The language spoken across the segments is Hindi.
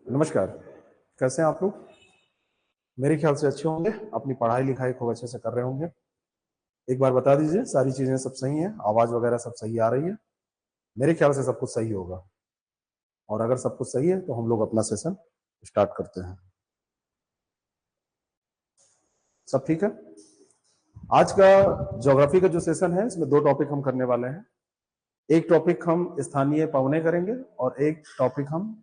नमस्कार। कैसे हैं आप लोग? मेरे ख्याल से अच्छे होंगे, अपनी पढ़ाई लिखाई खूब अच्छे से कर रहे होंगे। एक बार बता दीजिए सारी चीजें सब सही हैं, आवाज वगैरह सब सही आ रही है? मेरे ख्याल से सब कुछ सही होगा, और अगर सब कुछ सही है तो हम लोग अपना सेशन स्टार्ट करते हैं। सब ठीक है? आज का ज्योग्राफी का जो सेशन है इसमें दो टॉपिक हम करने वाले हैं। एक टॉपिक हम स्थानीय पवने करेंगे और एक टॉपिक हम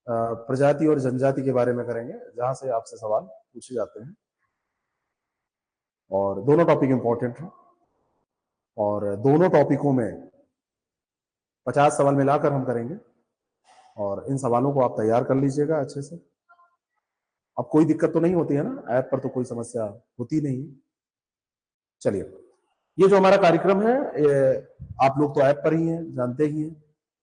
प्रजाति और जनजाति के बारे में करेंगे, जहां से आपसे सवाल पूछे जाते हैं। और दोनों टॉपिक इंपॉर्टेंट हैं और दोनों टॉपिकों में 50 सवाल मिलाकर हम करेंगे और इन सवालों को आप तैयार कर लीजिएगा अच्छे से। अब कोई दिक्कत तो नहीं होती है ना? ऐप पर तो कोई समस्या होती नहीं। चलिए, ये जो हमारा कार्यक्रम है ये आप लोग तो ऐप पर ही हैं, जानते ही हैं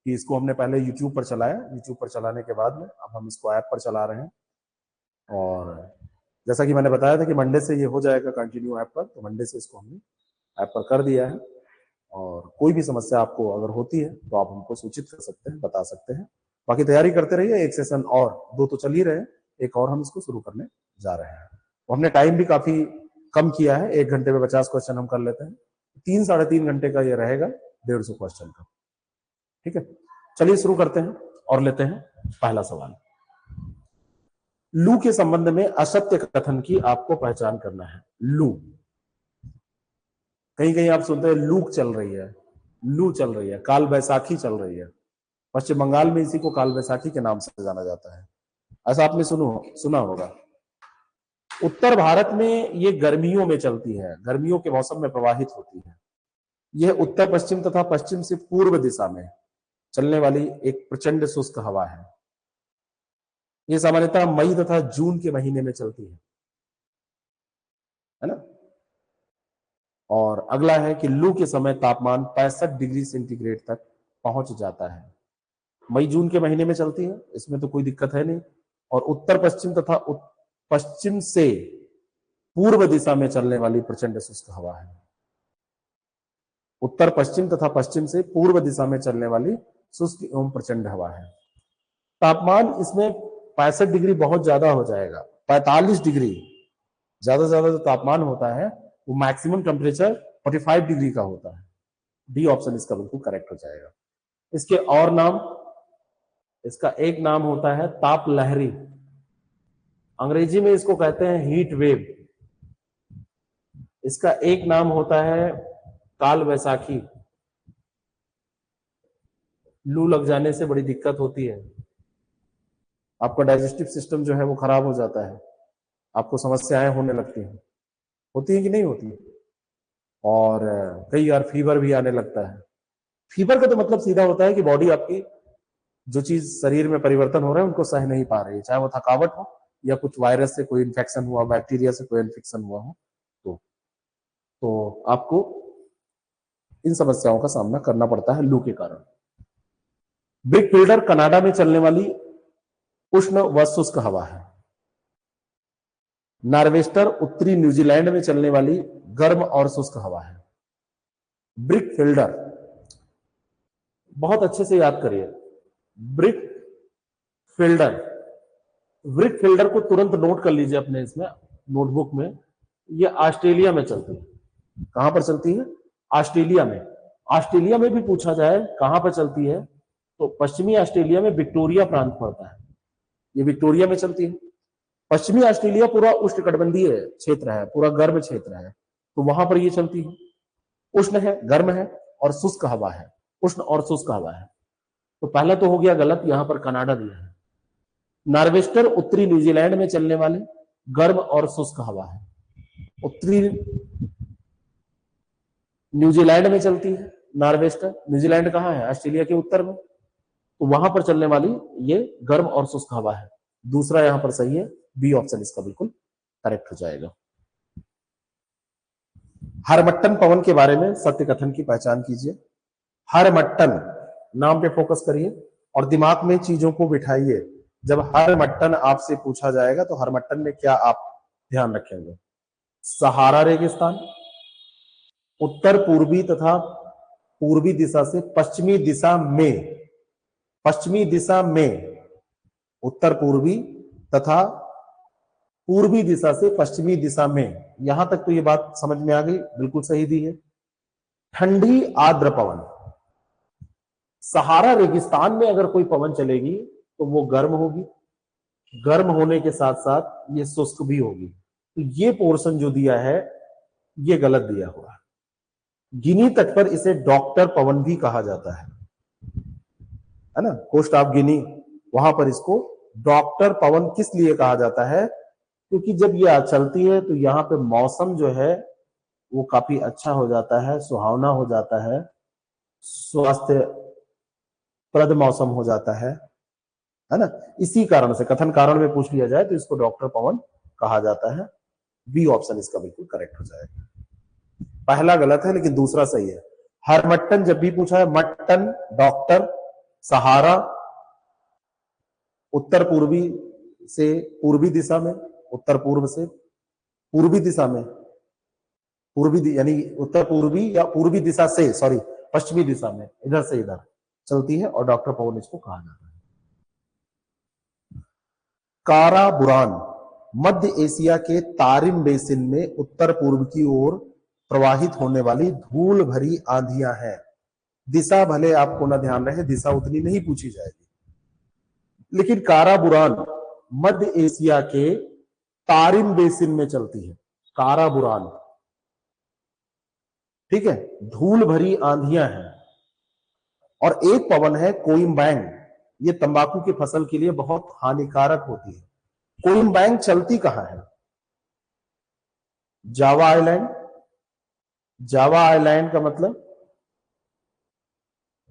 कि इसको हमने पहले यूट्यूब पर चलाया। यूट्यूब पर चलाने के बाद में अब हम इसको ऐप पर चला रहे हैं। और जैसा कि मैंने बताया था कि मंडे से ये हो जाएगा कंटिन्यू ऐप पर, तो मंडे से इसको हमने ऐप पर कर दिया है। और कोई भी समस्या आपको अगर होती है तो आप हमको सूचित कर सकते हैं, बता सकते हैं। बाकी तैयारी करते रहिए। एक सेशन और, दो तो चल ही रहे हैं, एक और हम इसको शुरू करने जा रहे हैं। तो हमने टाइम भी काफी कम किया है, 1 घंटे में 50 क्वेश्चन हम कर लेते हैं। 3-3.5 घंटे का ये रहेगा, 150 क्वेश्चन का। ठीक है, चलिए शुरू करते हैं और लेते हैं पहला सवाल। लू के संबंध में असत्य कथन की आपको पहचान करना है। लू, कहीं कहीं आप सुनते हैं लूक चल रही है, लू चल रही है, काल बैसाखी चल रही है। पश्चिम बंगाल में इसी को काल बैसाखी के नाम से जाना जाता है, ऐसा आपने सुना होगा। उत्तर भारत में ये गर्मियों में चलती है, गर्मियों के मौसम में प्रवाहित होती है। यह उत्तर पश्चिम तथा पश्चिम से पूर्व दिशा में चलने वाली एक प्रचंड शुष्क हवा है। यह सामान्यतः मई तथा जून के महीने में चलती है ना। और अगला है कि लू के समय तापमान 65 डिग्री सेंटीग्रेड तक पहुंच जाता है। मई जून के महीने में चलती है, इसमें तो कोई दिक्कत है नहीं। और उत्तर पश्चिम तथा पश्चिम से पूर्व दिशा में चलने वाली प्रचंड शुष्क हवा है। उत्तर पश्चिम तथा पश्चिम से पूर्व दिशा में चलने वाली शुष्क एवं प्रचंड हवा है। तापमान इसमें 65 डिग्री बहुत ज्यादा हो जाएगा। 45 डिग्री ज्यादा से ज्यादा जो तापमान होता है वो मैक्सिमम टेम्परेचर 45 डिग्री का होता है। डी ऑप्शन इसका बिल्कुल करेक्ट हो जाएगा। इसके और नाम, इसका एक नाम होता है ताप लहरी, अंग्रेजी में इसको कहते हैं हीट वेव। इसका एक नाम होता है काल बैसाखी। लू लग जाने से बड़ी दिक्कत होती है, आपका डाइजेस्टिव सिस्टम जो है वो खराब हो जाता है, आपको समस्याएं होने लगती हैं। होती है कि नहीं होती? और कई बार फीवर भी आने लगता है। फीवर का तो मतलब सीधा होता है कि बॉडी आपकी जो चीज शरीर में परिवर्तन हो रहा है उनको सह नहीं पा रही है, चाहे वो थकावट हो या कुछ वायरस से कोई इन्फेक्शन हुआ, बैक्टीरिया से कोई इन्फेक्शन हुआ हो। तो आपको इन समस्याओं का सामना करना पड़ता है लू के कारण। ब्रिक फिल्डर कनाडा में चलने वाली उष्ण व शुष्क हवा है। नार्वेस्टर उत्तरी न्यूजीलैंड में चलने वाली गर्म और शुष्क हवा है। ब्रिक फिल्डर, बहुत अच्छे से याद करिए, ब्रिक फिल्डर, ब्रिक फिल्डर को तुरंत नोट कर लीजिए अपने इसमें नोटबुक में। ये ऑस्ट्रेलिया में चलती है। कहां पर चलती है? ऑस्ट्रेलिया में। ऑस्ट्रेलिया में भी पूछा जाए कहां पर चलती है तो पश्चिमी ऑस्ट्रेलिया में विक्टोरिया प्रांत पड़ता है, ये विक्टोरिया में चलती है। पश्चिमी ऑस्ट्रेलिया पूरा उष्णकटिबंधीय क्षेत्र है, पूरा गर्म क्षेत्र है, तो वहां पर ये चलती है। उष्ण है, गर्म है और शुष्क हवा है, उष्ण और शुष्क हवा है। तो पहला तो हो गया गलत, यहां पर कनाडा दिया है। नार्वेस्टर उत्तरी न्यूजीलैंड में चलने वाली गर्म और शुष्क हवा है, उत्तरी न्यूजीलैंड में चलती है नार्वेस्टर। न्यूजीलैंड कहां है? ऑस्ट्रेलिया के उत्तर में, तो वहां पर चलने वाली ये गर्म और शुष्क हवा है। दूसरा यहां पर सही है, बी ऑप्शन इसका बिल्कुल करेक्ट हो जाएगा। हरमट्टन पवन के बारे में सत्य कथन की पहचान कीजिए। हरमट्टन नाम पे फोकस करिए और दिमाग में चीजों को बिठाइए। जब हरमट्टन आपसे पूछा जाएगा तो हरमट्टन में क्या आप ध्यान रखेंगे? सहारा रेगिस्तान, उत्तर पूर्वी तथा पूर्वी दिशा से पश्चिमी दिशा में, पश्चिमी दिशा में उत्तर पूर्वी तथा पूर्वी दिशा से पश्चिमी दिशा में। यहां तक तो ये बात समझ में आ गई, बिल्कुल सही दी है। ठंडी आर्द्र पवन, सहारा रेगिस्तान में अगर कोई पवन चलेगी तो वो गर्म होगी, गर्म होने के साथ साथ ये शुष्क भी होगी। तो ये पोर्शन जो दिया है ये गलत दिया हुआ है। गिनी तट पर इसे डॉक्टर पवन भी कहा जाता है ना, कोस्ट ऑफ गिनी, वहां पर इसको डॉक्टर पवन किस लिए कहा जाता है? क्योंकि जब ये चलती है तो यहाँ पे मौसम जो है वो काफी अच्छा हो जाता है, सुहावना हो जाता है, स्वास्थ्य प्रद मौसम हो जाता है ना। इसी कारण से कथन कारण में पूछ लिया जाए तो इसको डॉक्टर पवन कहा जाता है। बी ऑप्शन इसका बिल्कुल करेक्ट हो जाएगा। पहला गलत है लेकिन दूसरा सही है। हरमट्टन जब भी पूछा है, मट्टन डॉक्टर, सहारा उत्तर पूर्वी से पूर्वी दिशा में, उत्तर पूर्व से पूर्वी दिशा में, पूर्वी यानी उत्तर पूर्वी या पूर्वी दिशा से, सॉरी पश्चिमी दिशा में, इधर से इधर चलती है और डॉक्टर पवन इसको कहा जाता है। काराबुरान मध्य एशिया के तारिम बेसिन में उत्तर पूर्व की ओर प्रवाहित होने वाली धूल भरी आंधियां हैं। दिशा भले आपको ना ध्यान रहे, दिशा उतनी नहीं पूछी जाएगी, लेकिन काराबुरान मध्य एशिया के तारिम बेसिन में चलती है। काराबुरान, ठीक है, धूल भरी आंधियां हैं। और एक पवन है कोइम्बैंग, ये तंबाकू की फसल के लिए बहुत हानिकारक होती है। कोइम्बैंग चलती कहां है? जावा आइलैंड, जावा आइलैंड का मतलब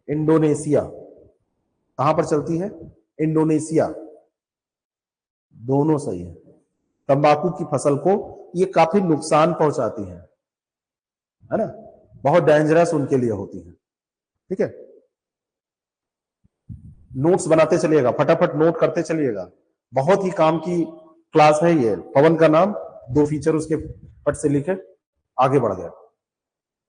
इंडोनेशिया। कहां पर चलती है? इंडोनेशिया। दोनों सही है। तंबाकू की फसल को ये काफी नुकसान पहुंचाती है ना, बहुत डेंजरस उनके लिए होती है। ठीक है, नोट्स बनाते चलिएगा, फटाफट नोट करते चलिएगा, बहुत ही काम की क्लास है ये। पवन का नाम, 2 फीचर उसके पट से लिखे, आगे बढ़ गया।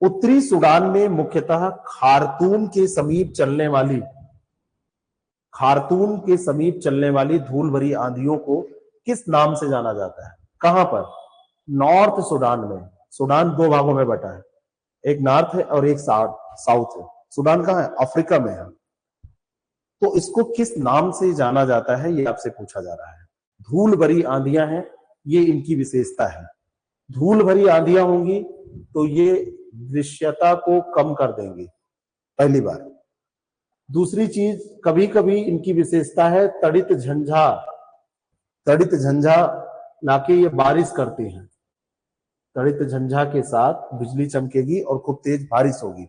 उत्तरी सूडान में मुख्यतः खार्तूम के समीप चलने वाली, खार्तूम के समीप चलने वाली धूल भरी आंधियों को किस नाम से जाना जाता है? कहां पर? नॉर्थ सूडान में। सूडान 2 भागों में बटा है, एक नॉर्थ है और एक साउथ है। सूडान कहां है? अफ्रीका में है। तो इसको किस नाम से जाना जाता है ये आपसे पूछा जा रहा है। धूल भरी आंधियां हैं, ये इनकी विशेषता है। धूल भरी आंधियां होंगी तो ये दृश्यता को कम कर देंगी, पहली बार। दूसरी चीज, कभी कभी इनकी विशेषता है तड़ित झंझा, तड़ित झंझा लाके ये बारिश करती हैं। तड़ित झंझा के साथ बिजली चमकेगी और खूब तेज बारिश होगी,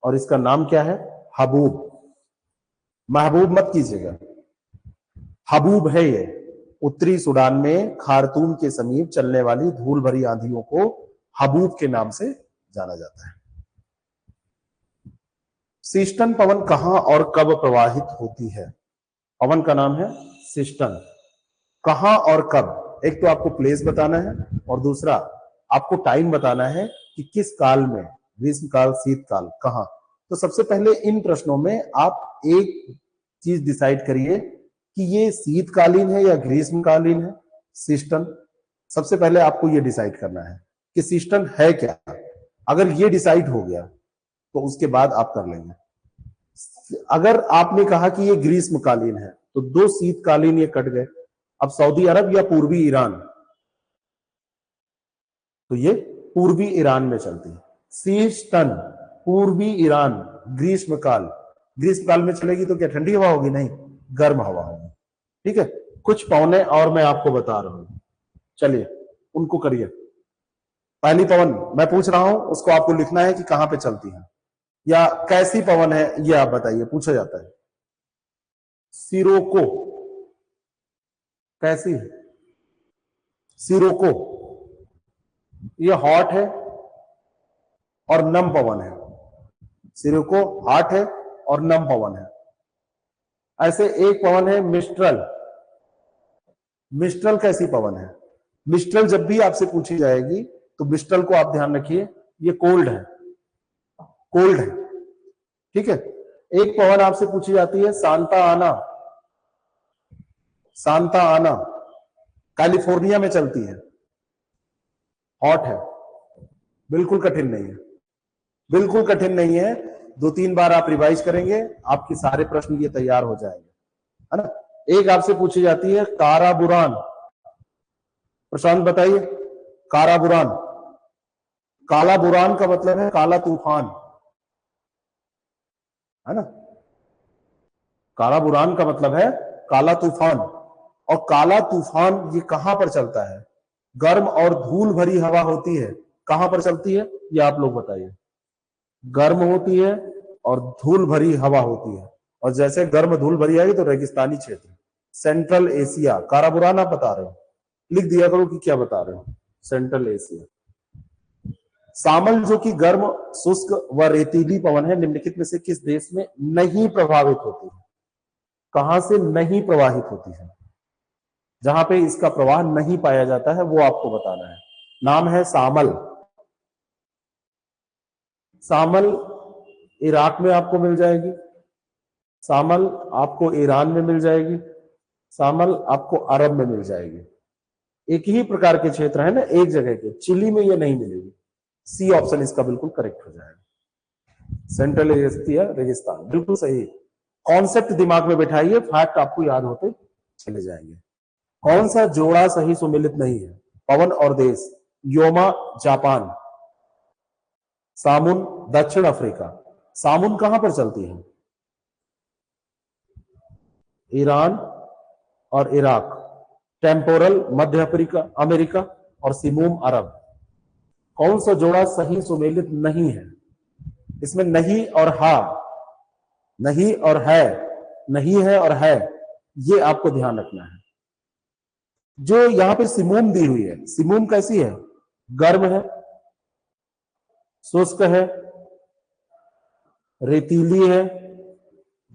और इसका नाम क्या है? हबूब। महबूब मत कीजिएगा, हबूब है ये। उत्तरी सूडान में खार्तूम के समीप चलने वाली धूल भरी आंधियों को हबूब के नाम से जाना जाता है। सिस्टन पवन कहां और कब प्रवाहित होती है? पवन का नाम है सिस्टन। कहां और कब? एक तो आपको प्लेस बताना है और दूसरा आपको टाइम बताना है कि किस काल में, ग्रीष्म काल, शीतकाल, कहां। तो सबसे पहले इन प्रश्नों में आप एक चीज डिसाइड करिए कि ये शीतकालीन है या ग्रीष्मकालीन है। सिस्टन, सबसे पहले आपको ये डिसाइड करना है कि सिस्टन है क्या। अगर ये डिसाइड हो गया तो उसके बाद आप कर लेंगे। अगर आपने कहा कि ये ग्रीष्मकालीन है तो 2 शीतकालीन ये कट गए। अब सऊदी अरब या पूर्वी ईरान, तो ये पूर्वी ईरान में चलती है। सिस्टन पूर्वी ईरान, ग्रीष्मकाल। ग्रीष्मकाल में चलेगी तो क्या ठंडी हवा होगी? नहीं, गर्म हवा होगी। ठीक है, कुछ पवने और मैं आपको बता रहा हूं, चलिए उनको करिए। पहली पवन मैं पूछ रहा हूं, उसको आपको लिखना है कि कहां पे चलती है या कैसी पवन है, ये आप बताइए, पूछा जाता है। सिरोको, कैसी है? सिरोको, ये हॉट है और नम पवन है। सिरोको हॉट है और नम पवन है। ऐसे एक पवन है मिस्ट्रल। मिस्ट्रल कैसी पवन है? मिस्ट्रल जब भी आपसे पूछी जाएगी तो मिस्ट्रल को आप ध्यान रखिए, ये कोल्ड है, कोल्ड है। ठीक है, एक पवन आपसे पूछी जाती है सांता आना। सांता आना कैलिफोर्निया में चलती है, हॉट है, बिल्कुल कठिन नहीं है, बिल्कुल कठिन नहीं है। 2-3 बार आप रिवाइज करेंगे, आपके सारे प्रश्न ये तैयार हो जाएंगे, है ना। एक आपसे पूछी जाती है काराबुरान, प्रशांत बताइए, काराबुरान, काला बुरान का मतलब है काला तूफान, है ना। काला बुरान का मतलब है काला तूफान, और काला तूफान ये कहां पर चलता है? गर्म और धूल भरी हवा होती है, कहां पर चलती है ये आप लोग बताइए। गर्म होती है और धूल भरी हवा होती है, और जैसे गर्म धूल भरी आएगी तो रेगिस्तानी क्षेत्र, सेंट्रल एशिया। काराबुरान आप बता रहे हो, लिख दिया करो कि क्या बता रहे हो, सेंट्रल एशिया। सामल जो कि गर्म, शुष्क व रेतीली पवन है, निम्नलिखित में से किस देश में नहीं प्रभावित होती है? कहां से नहीं प्रवाहित होती है? जहां पे इसका प्रवाह नहीं पाया जाता है वो आपको बताना है। नाम है सामल। सामल इराक में आपको मिल जाएगी, सामल आपको ईरान में मिल जाएगी, सामल आपको अरब में मिल जाएगी। एक ही प्रकार के क्षेत्र है ना, एक जगह के। चिली में ये नहीं मिलेगी। सी ऑप्शन इसका बिल्कुल करेक्ट हो जाएगा, सेंट्रल एशिया रेगिस्तान, बिल्कुल सही। कॉन्सेप्ट दिमाग में बैठाइए, फैक्ट आपको याद होते चले जाएंगे। कौन सा जोड़ा सही सुमेलित नहीं है? पवन और देश, योमा जापान, सामुन दक्षिण अफ्रीका। सामुन कहां पर चलती है? ईरान और इराक। टेम्पोरल मध्य अफ्रीका अमेरिका, और सिमूम अरब। कौन सा जोड़ा सही सुमेलित नहीं है? इसमें नहीं और हा, नहीं और है, नहीं है और है, ये आपको ध्यान रखना है। जो यहां पे सिमूम दी हुई है, सिमूम कैसी है? गर्म है, शुष्क है, रेतीली है,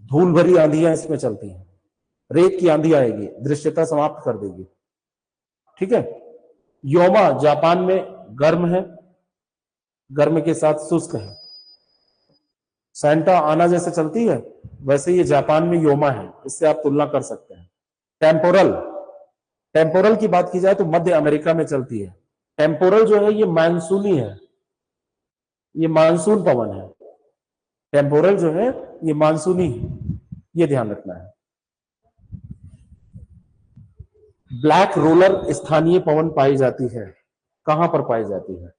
धूल भरी आंधियां इसमें चलती हैं, रेत की आंधी आएगी, दृश्यता समाप्त कर देगी, ठीक है। योमा जापान में गर्म है, गर्म के साथ शुष्क है। सैंटा आना जैसे चलती है वैसे ये जापान में योमा है, इससे आप तुलना कर सकते हैं। टेम्पोरल, टेम्पोरल की बात की जाए तो मध्य अमेरिका में चलती है। टेम्पोरल जो है ये मानसूनी है, ये मानसून पवन है। टेम्पोरल जो है ये मानसूनी है, ये ध्यान रखना है। ब्लैक रोलर स्थानीय पवन पाई जाती है, कहां पर पाई जाती है?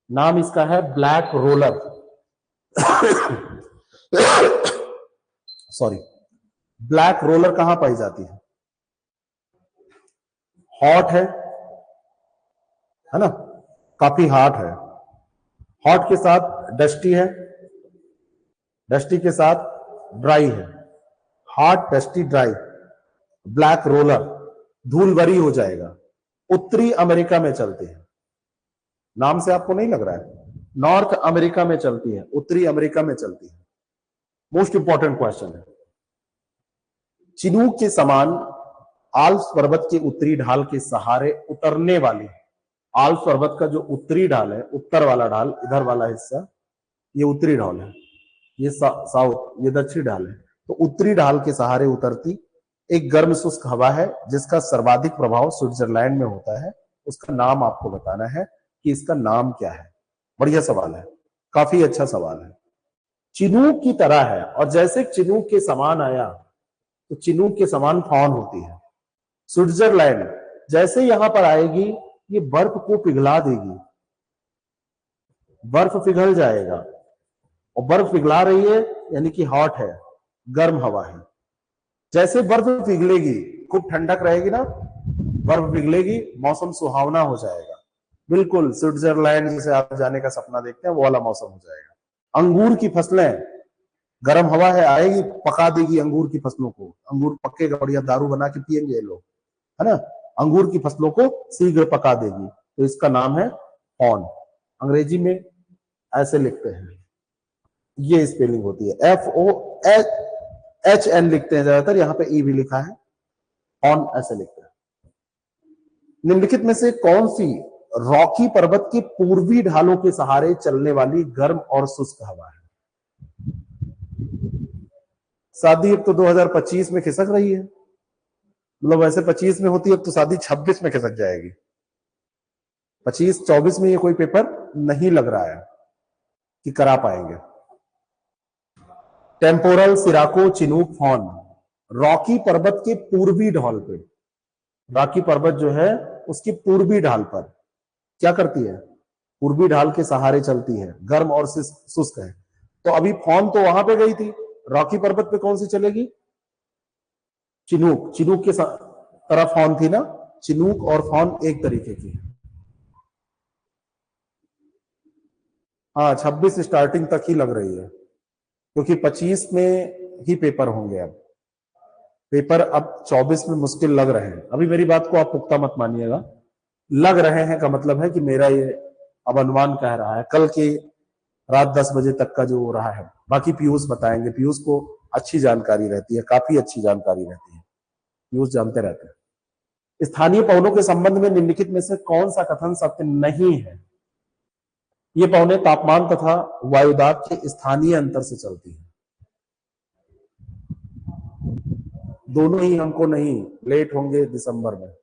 नाम इसका है black roller. Sorry, black roller कहां पाई जाती है? हॉट है ना, काफी हॉट है, हॉट के साथ डस्टी है, डस्टी के साथ ड्राई है, hot dusty dry, black roller, धूल भरी हो जाएगा। उत्तरी अमेरिका में चलती है, नाम से आपको नहीं लग रहा है? नॉर्थ अमेरिका में चलती है, उत्तरी अमेरिका में चलती है। मोस्ट इंपॉर्टेंट क्वेश्चन है। चिनूक के समान आल्प्स पर्वत के उत्तरी ढाल के सहारे उतरने वाली, आल्प्स पर्वत का जो उत्तरी ढाल है, उत्तर वाला ढाल, इधर वाला हिस्सा, ये उत्तरी ढाल है, ये साउथ, ये दक्षिणी ढाल है। तो उत्तरी ढाल के सहारे उतरती एक गर्म शुष्क हवा है जिसका सर्वाधिक प्रभाव स्विट्जरलैंड में होता है। उसका नाम आपको बताना है कि इसका नाम क्या है। बढ़िया सवाल है, काफी अच्छा सवाल है। चिनूक की तरह है, और जैसे चिनूक के समान आया तो चिनूक के समान फॉन होती है। स्विट्जरलैंड जैसे यहां पर आएगी ये बर्फ को पिघला देगी, बर्फ पिघल जाएगा, और बर्फ पिघला रही है यानी कि हॉट है, गर्म हवा है। जैसे बर्फ पिघलेगी, खूब ठंडक रहेगी ना, बर्फ पिघलेगी, मौसम सुहावना हो जाएगा, बिल्कुल स्विट्जरलैंड जैसे आप जाने का सपना देखते हैं वो वाला मौसम हो जाएगा। अंगूर की फसलें, गर्म हवा है आएगी, पका देगी अंगूर की फसलों को, अंगूर पकेगा, बढ़िया दारू बना के पियेंगे ये लोग, है ना। अंगूर की फसलों को शीघ्र पका देगी, तो इसका नाम है ऑन। अंग्रेजी में ऐसे लिखते हैं, ये स्पेलिंग होती है, FOHN लिखते हैं ज्यादातर, यहां पे ई भी लिखा है, ऑन ऐसे लिखते हैं। निम्नलिखित में से कौन सी रॉकी पर्वत के पूर्वी ढालों के सहारे चलने वाली गर्म और शुष्क हवा है? शादी अब तो 2025 में खिसक रही है, मतलब वैसे 25 में होती है तो शादी 26 में खिसक जाएगी। 25-24 में ये कोई पेपर नहीं लग रहा है कि करा पाएंगे। टेम्पोरल सिराको चिनूक फॉन, रॉकी पर्वत के पूर्वी ढाल पे, रॉकी पर्वत जो है उसकी पूर्वी ढाल पर क्या करती है, पूर्वी ढाल के सहारे चलती है, गर्म और शुष्क है। तो अभी फॉन तो वहां पे गई थी, रॉकी पर्वत पे कौन सी चलेगी, चिनूक, चिनूक के तरफ फॉन थी ना, चिनूक और फॉन एक तरीके की। हाँ 26 स्टार्टिंग तक ही लग रही है, क्योंकि 25 में ही पेपर होंगे। अब पेपर अब 24 में मुश्किल लग रहे हैं। अभी मेरी बात को आप पुख्ता मत मानिएगा, लग रहे हैं का मतलब है कि मेरा ये अब अनुमान कह रहा है, कल के रात 10 बजे तक का जो रहा है। बाकी पीयूष बताएंगे, पीयूष को अच्छी जानकारी रहती है, काफी अच्छी जानकारी रहती है, पीयूष जानते रहते हैं। स्थानीय पवनों के संबंध में निम्नलिखित में से कौन सा कथन सत्य नहीं है। ये पवनें तापमान तथा वायुदाब के स्थानीय अंतर से चलती है। दोनों ही हमको नहीं, लेट होंगे दिसंबर में।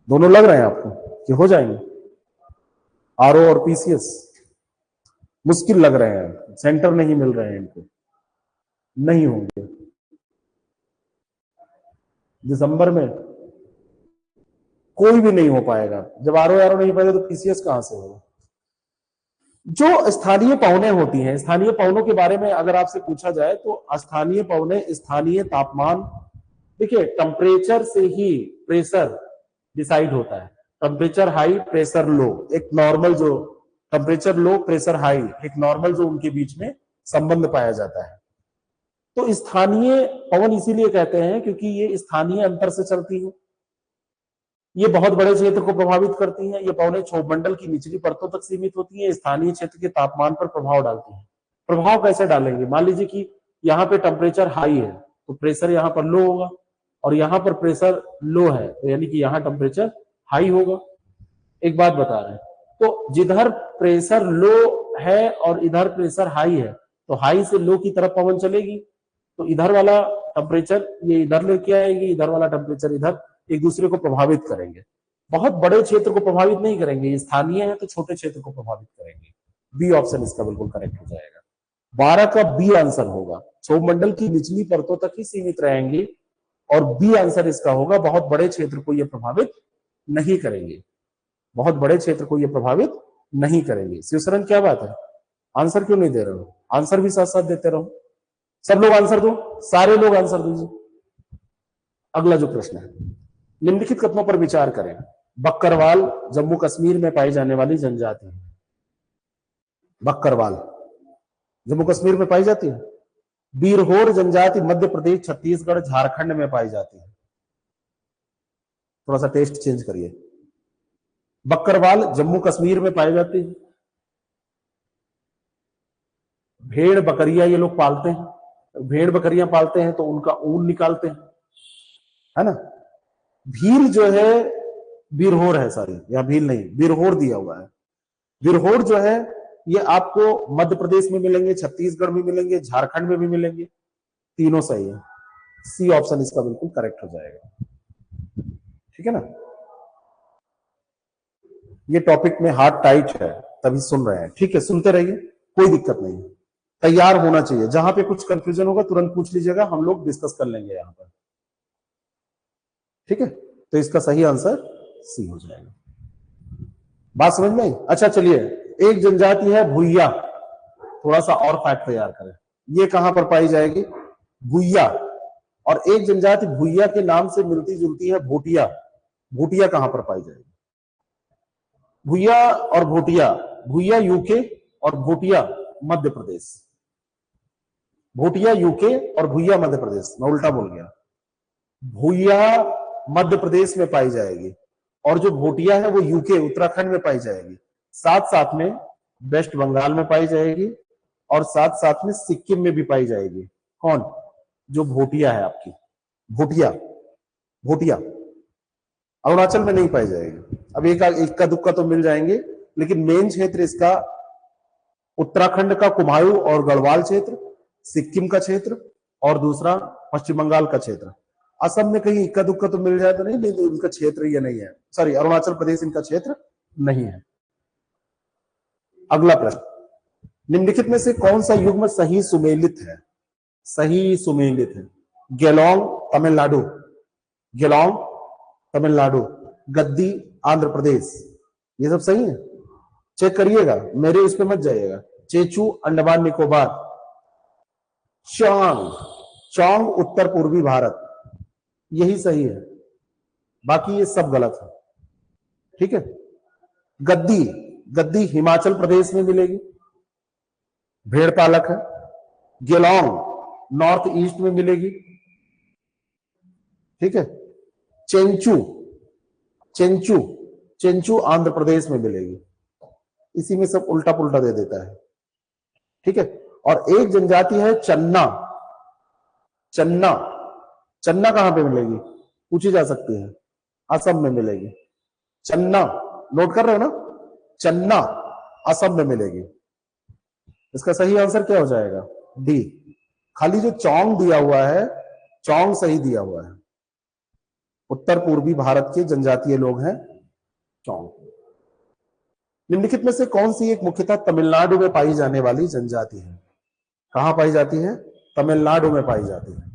दोनों लग रहे हैं आपको कि हो जाएंगे, आरओ और पीसीएस मुश्किल लग रहे हैं, सेंटर नहीं मिल रहे हैं इनको, नहीं होंगे दिसंबर में, कोई भी नहीं हो पाएगा। जब आरओ नहीं पाएगा तो पीसीएस कहां से होगा। जो स्थानीय पवने होती हैं, स्थानीय पवनों के बारे में अगर आपसे पूछा जाए तो स्थानीय पवने स्थानीय तापमान, देखिए टेम्परेचर से ही प्रेशर डिसाइड होता है, टेम्परेचर हाई प्रेशर लो, एक नॉर्मल जो टेम्परेचर लो प्रेशर हाई, एक नॉर्मल जो उनके बीच में संबंध पाया जाता है। तो स्थानीय पवन इसीलिए कहते हैं क्योंकि ये स्थानीय अंतर से चलती है, ये बहुत बड़े क्षेत्र को प्रभावित करती हैं। ये पवनें क्षोभमंडल की निचली परतों तक सीमित होती हैं, स्थानीय क्षेत्र के तापमान पर प्रभाव डालती हैं। प्रभाव कैसे डालेंगे, मान लीजिए कि यहाँ पे टेम्परेचर हाई है तो प्रेशर यहाँ पर लो होगा, और यहाँ पर प्रेशर लो है तो यानी कि यहाँ टेम्परेचर हाई होगा। एक बात बता रहे हैं, तो जिधर प्रेशर लो है और इधर प्रेशर हाई है तो हाई से लो की तरफ पवन चलेगी, तो इधर वाला टेम्परेचर ये इधर लेके आएगी, इधर वाला टेम्परेचर इधर, एक दूसरे को प्रभावित करेंगे। बहुत बड़े क्षेत्र को प्रभावित नहीं करेंगे, स्थानीय है तो छोटे क्षेत्र को प्रभावित करेंगे। बी ऑप्शन इसका बिल्कुल करेक्ट हो जाएगा। 12 का बी आंसर होगा, क्षोभमंडल की निचली परतों तक ही सीमित रहेंगी, और बी आंसर इसका होगा, बहुत बड़े क्षेत्र को यह प्रभावित नहीं करेंगे, बहुत बड़े क्षेत्र को यह प्रभावित नहीं करेंगे। शिवशरण क्या बात है, आंसर क्यों नहीं दे रहे हो, आंसर भी साथ साथ देते रहो, सब लोग आंसर दो, सारे लोग आंसर दीजिए। अगला जो प्रश्न है, निम्नलिखित कथनों पर विचार करें। बक्करवाल जम्मू कश्मीर में पाई जाने वाली जनजाति है। बक्करवाल जम्मू कश्मीर में पाई जाती है। बीरहोर जनजाति मध्य प्रदेश, छत्तीसगढ़, झारखंड में पाई जाती है। थोड़ा सा टेस्ट चेंज करिए। बक्करवाल जम्मू कश्मीर में पाई जाती है। भेड़ बकरियां ये लोग पालते हैं, भेड़ बकरियां पालते हैं तो उनका ऊन निकालते हैं, है ना। भील जो है, बीरहोर है, सॉरी या भील नहीं, बीरहोर दिया हुआ है। बीरहोर जो है ये आपको मध्य प्रदेश में मिलेंगे, छत्तीसगढ़ में मिलेंगे, झारखंड में भी मिलेंगे, तीनों सही है। सी ऑप्शन इसका बिल्कुल करेक्ट हो जाएगा, ठीक है ना। ये टॉपिक में हार्ट टाइट है तभी सुन रहे हैं, ठीक है, सुनते रहिए, कोई दिक्कत नहीं है, तैयार होना चाहिए। जहां पे कुछ कंफ्यूजन होगा तुरंत पूछ लीजिएगा, हम लोग डिस्कस कर लेंगे यहां पर, ठीक है। तो इसका सही आंसर सी हो जाएगा। बात समझ में आई? अच्छा चलिए, एक जनजाति है भुइया, थोड़ा सा और फैक्ट तैयार करें, ये कहां पर पाई जाएगी, भुइया। और एक जनजाति भुइया के नाम से मिलती जुलती है, भोटिया। भोटिया कहां पर पाई जाएगी, भुइया और भोटिया, भुइया यूके और भोटिया मध्य प्रदेश, भोटिया यूके और भुइया मध्य प्रदेश, मैं उल्टा बोल गया। भुइया मध्य प्रदेश में पाई जाएगी और जो भोटिया है वो यूके उत्तराखंड में पाई जाएगी, साथ साथ में वेस्ट बंगाल में पाई जाएगी और साथ साथ में सिक्किम में भी पाई जाएगी। कौन, जो भोटिया है आपकी, भोटिया, भोटिया अरुणाचल में नहीं पाई जाएगी। अब एक का दुक्का तो मिल जाएंगे, लेकिन मेन क्षेत्र इसका उत्तराखंड का कुमाऊं और गढ़वाल क्षेत्र सिक्किम का क्षेत्र और दूसरा पश्चिम बंगाल का क्षेत्र। असम में कहीं इक्का दुक्का तो मिल जाए तो नहीं, नहीं तो इनका क्षेत्र ये नहीं है, सॉरी अरुणाचल प्रदेश इनका क्षेत्र नहीं है। अगला प्रश्न, निम्नलिखित में से कौन सा युग्म सही सुमेलित है? सही सुमेलित है। गेलोंग तमिलनाडु, गेलोंग तमिलनाडु, गद्दी आंध्र प्रदेश, ये सब सही है। चेक करिएगा, मेरे उस पर मत जाइएगा। चेचू अंडमान निकोबार, चांग चांग उत्तर पूर्वी भारत, यही सही है, बाकी ये सब गलत है। ठीक है। गद्दी, गद्दी हिमाचल प्रदेश में मिलेगी, भेड़ पालक है। गेलोंग नॉर्थ ईस्ट में मिलेगी। ठीक है। चेंचू, चेंचू चेंचू आंध्र प्रदेश में मिलेगी। इसी में सब उल्टा पुल्टा दे देता है। ठीक है। और एक जनजाति है चन्ना, चन्ना, चन्ना कहां पे मिलेगी? पूछी जा सकती है। असम में मिलेगी। चन्ना, नोट कर रहे हो ना? चन्ना असम में मिलेगी। इसका सही आंसर क्या हो जाएगा? डी। खाली जो चौंग दिया हुआ है, चौंग सही दिया हुआ है। उत्तर पूर्वी भारत के जनजातीय लोग हैं चौंग। निम्नलिखित में से कौन सी एक मुख्यतः तमिलनाडु में पाई जाने वाली जनजाति है? कहां पाई जाती है? तमिलनाडु में पाई जाती है।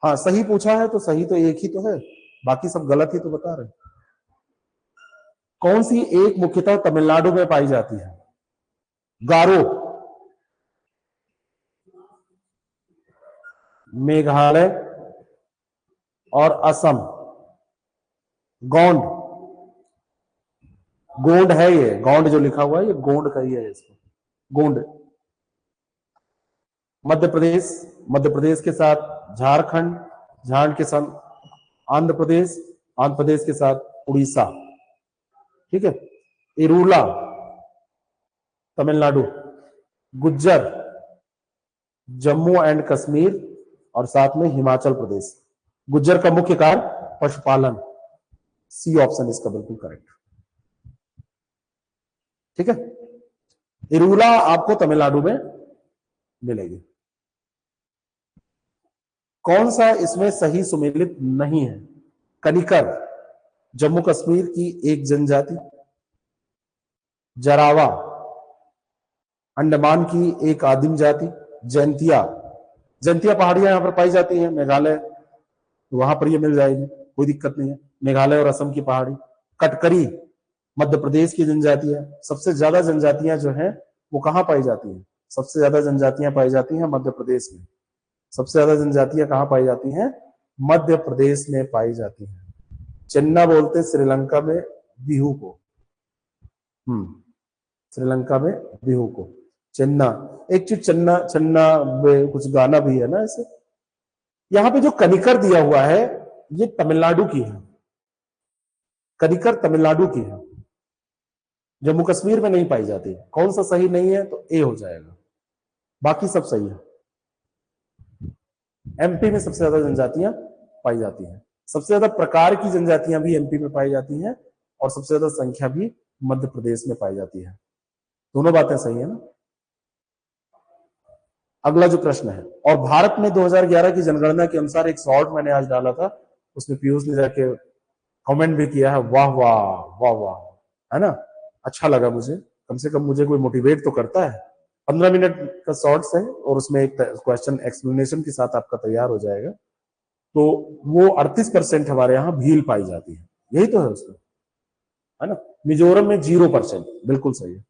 हाँ, सही पूछा है तो सही तो एक ही तो है, बाकी सब गलत ही तो बता रहे। कौन सी एक मुख्यतः तमिलनाडु में पाई जाती है? गारो, मेघालय और असम। गोंड, गोंड है ये, गोंड जो लिखा हुआ है ये गोंड का ही है। इसको गोंड। मध्य प्रदेश, मध्य प्रदेश के साथ झारखंड, झारखंड के साथ आंध्र प्रदेश, आंध्र प्रदेश के साथ उड़ीसा। ठीक है। इरूला तमिलनाडु, गुज्जर जम्मू एंड कश्मीर और साथ में हिमाचल प्रदेश। गुज्जर का मुख्य कार्य पशुपालन। सी ऑप्शन इसका बिल्कुल करेक्ट। ठीक है। इरूला आपको तमिलनाडु में मिलेगी। कौन सा इसमें सही सुमेलित नहीं है? कनिकर जम्मू कश्मीर की एक जनजाति, जरावा अंडमान की एक आदिम जाति, जैंतिया, जैंतिया पहाड़ियां यहां पर पाई जाती हैं मेघालय, तो वहां पर ये मिल जाएगी, कोई दिक्कत नहीं है। मेघालय और असम की पहाड़ी। कटकरी मध्य प्रदेश की जनजाति है। सबसे ज्यादा जनजातियां जो है वो कहां पाई जाती हैं? सबसे ज्यादा जनजातियां पाई जाती हैं मध्य प्रदेश में। सबसे ज्यादा जनजातियां कहां पाई जाती हैं? मध्य प्रदेश में पाई जाती हैं। चन्ना बोलते श्रीलंका में बिहू को। श्रीलंका में बिहू को चन्ना। एक चीज चन्ना चन्ना कुछ गाना भी है ना ऐसे। यहां पे जो कनिकर दिया हुआ है ये तमिलनाडु की है। कनिकर तमिलनाडु की है, जम्मू कश्मीर में नहीं पाई जाती। कौन सा सही नहीं है? तो ए हो जाएगा, बाकी सब सही है। एमपी में सबसे ज्यादा जनजातियां पाई जाती हैं। सबसे ज्यादा प्रकार की जनजातियां भी एमपी में पाई जाती हैं और सबसे ज्यादा संख्या भी मध्य प्रदेश में पाई जाती है। दोनों बातें सही है ना। अगला जो प्रश्न है, और भारत में 2011 की जनगणना के अनुसार एक शॉर्ट मैंने आज डाला था, उसमें पीयूष ने जाके कमेंट भी किया है, वाह वाह वाह वाह, है ना। अच्छा लगा मुझे, कम से कम मुझे कोई मोटिवेट तो करता है। 15 मिनट का शॉर्ट्स है और उसमें एक क्वेश्चन एक्सप्लेनेशन के साथ आपका तैयार हो जाएगा। तो वो 38% हमारे यहाँ भील पाई जाती है, यही तो है उसमें, है ना। मिजोरम में 0%, बिल्कुल सही है।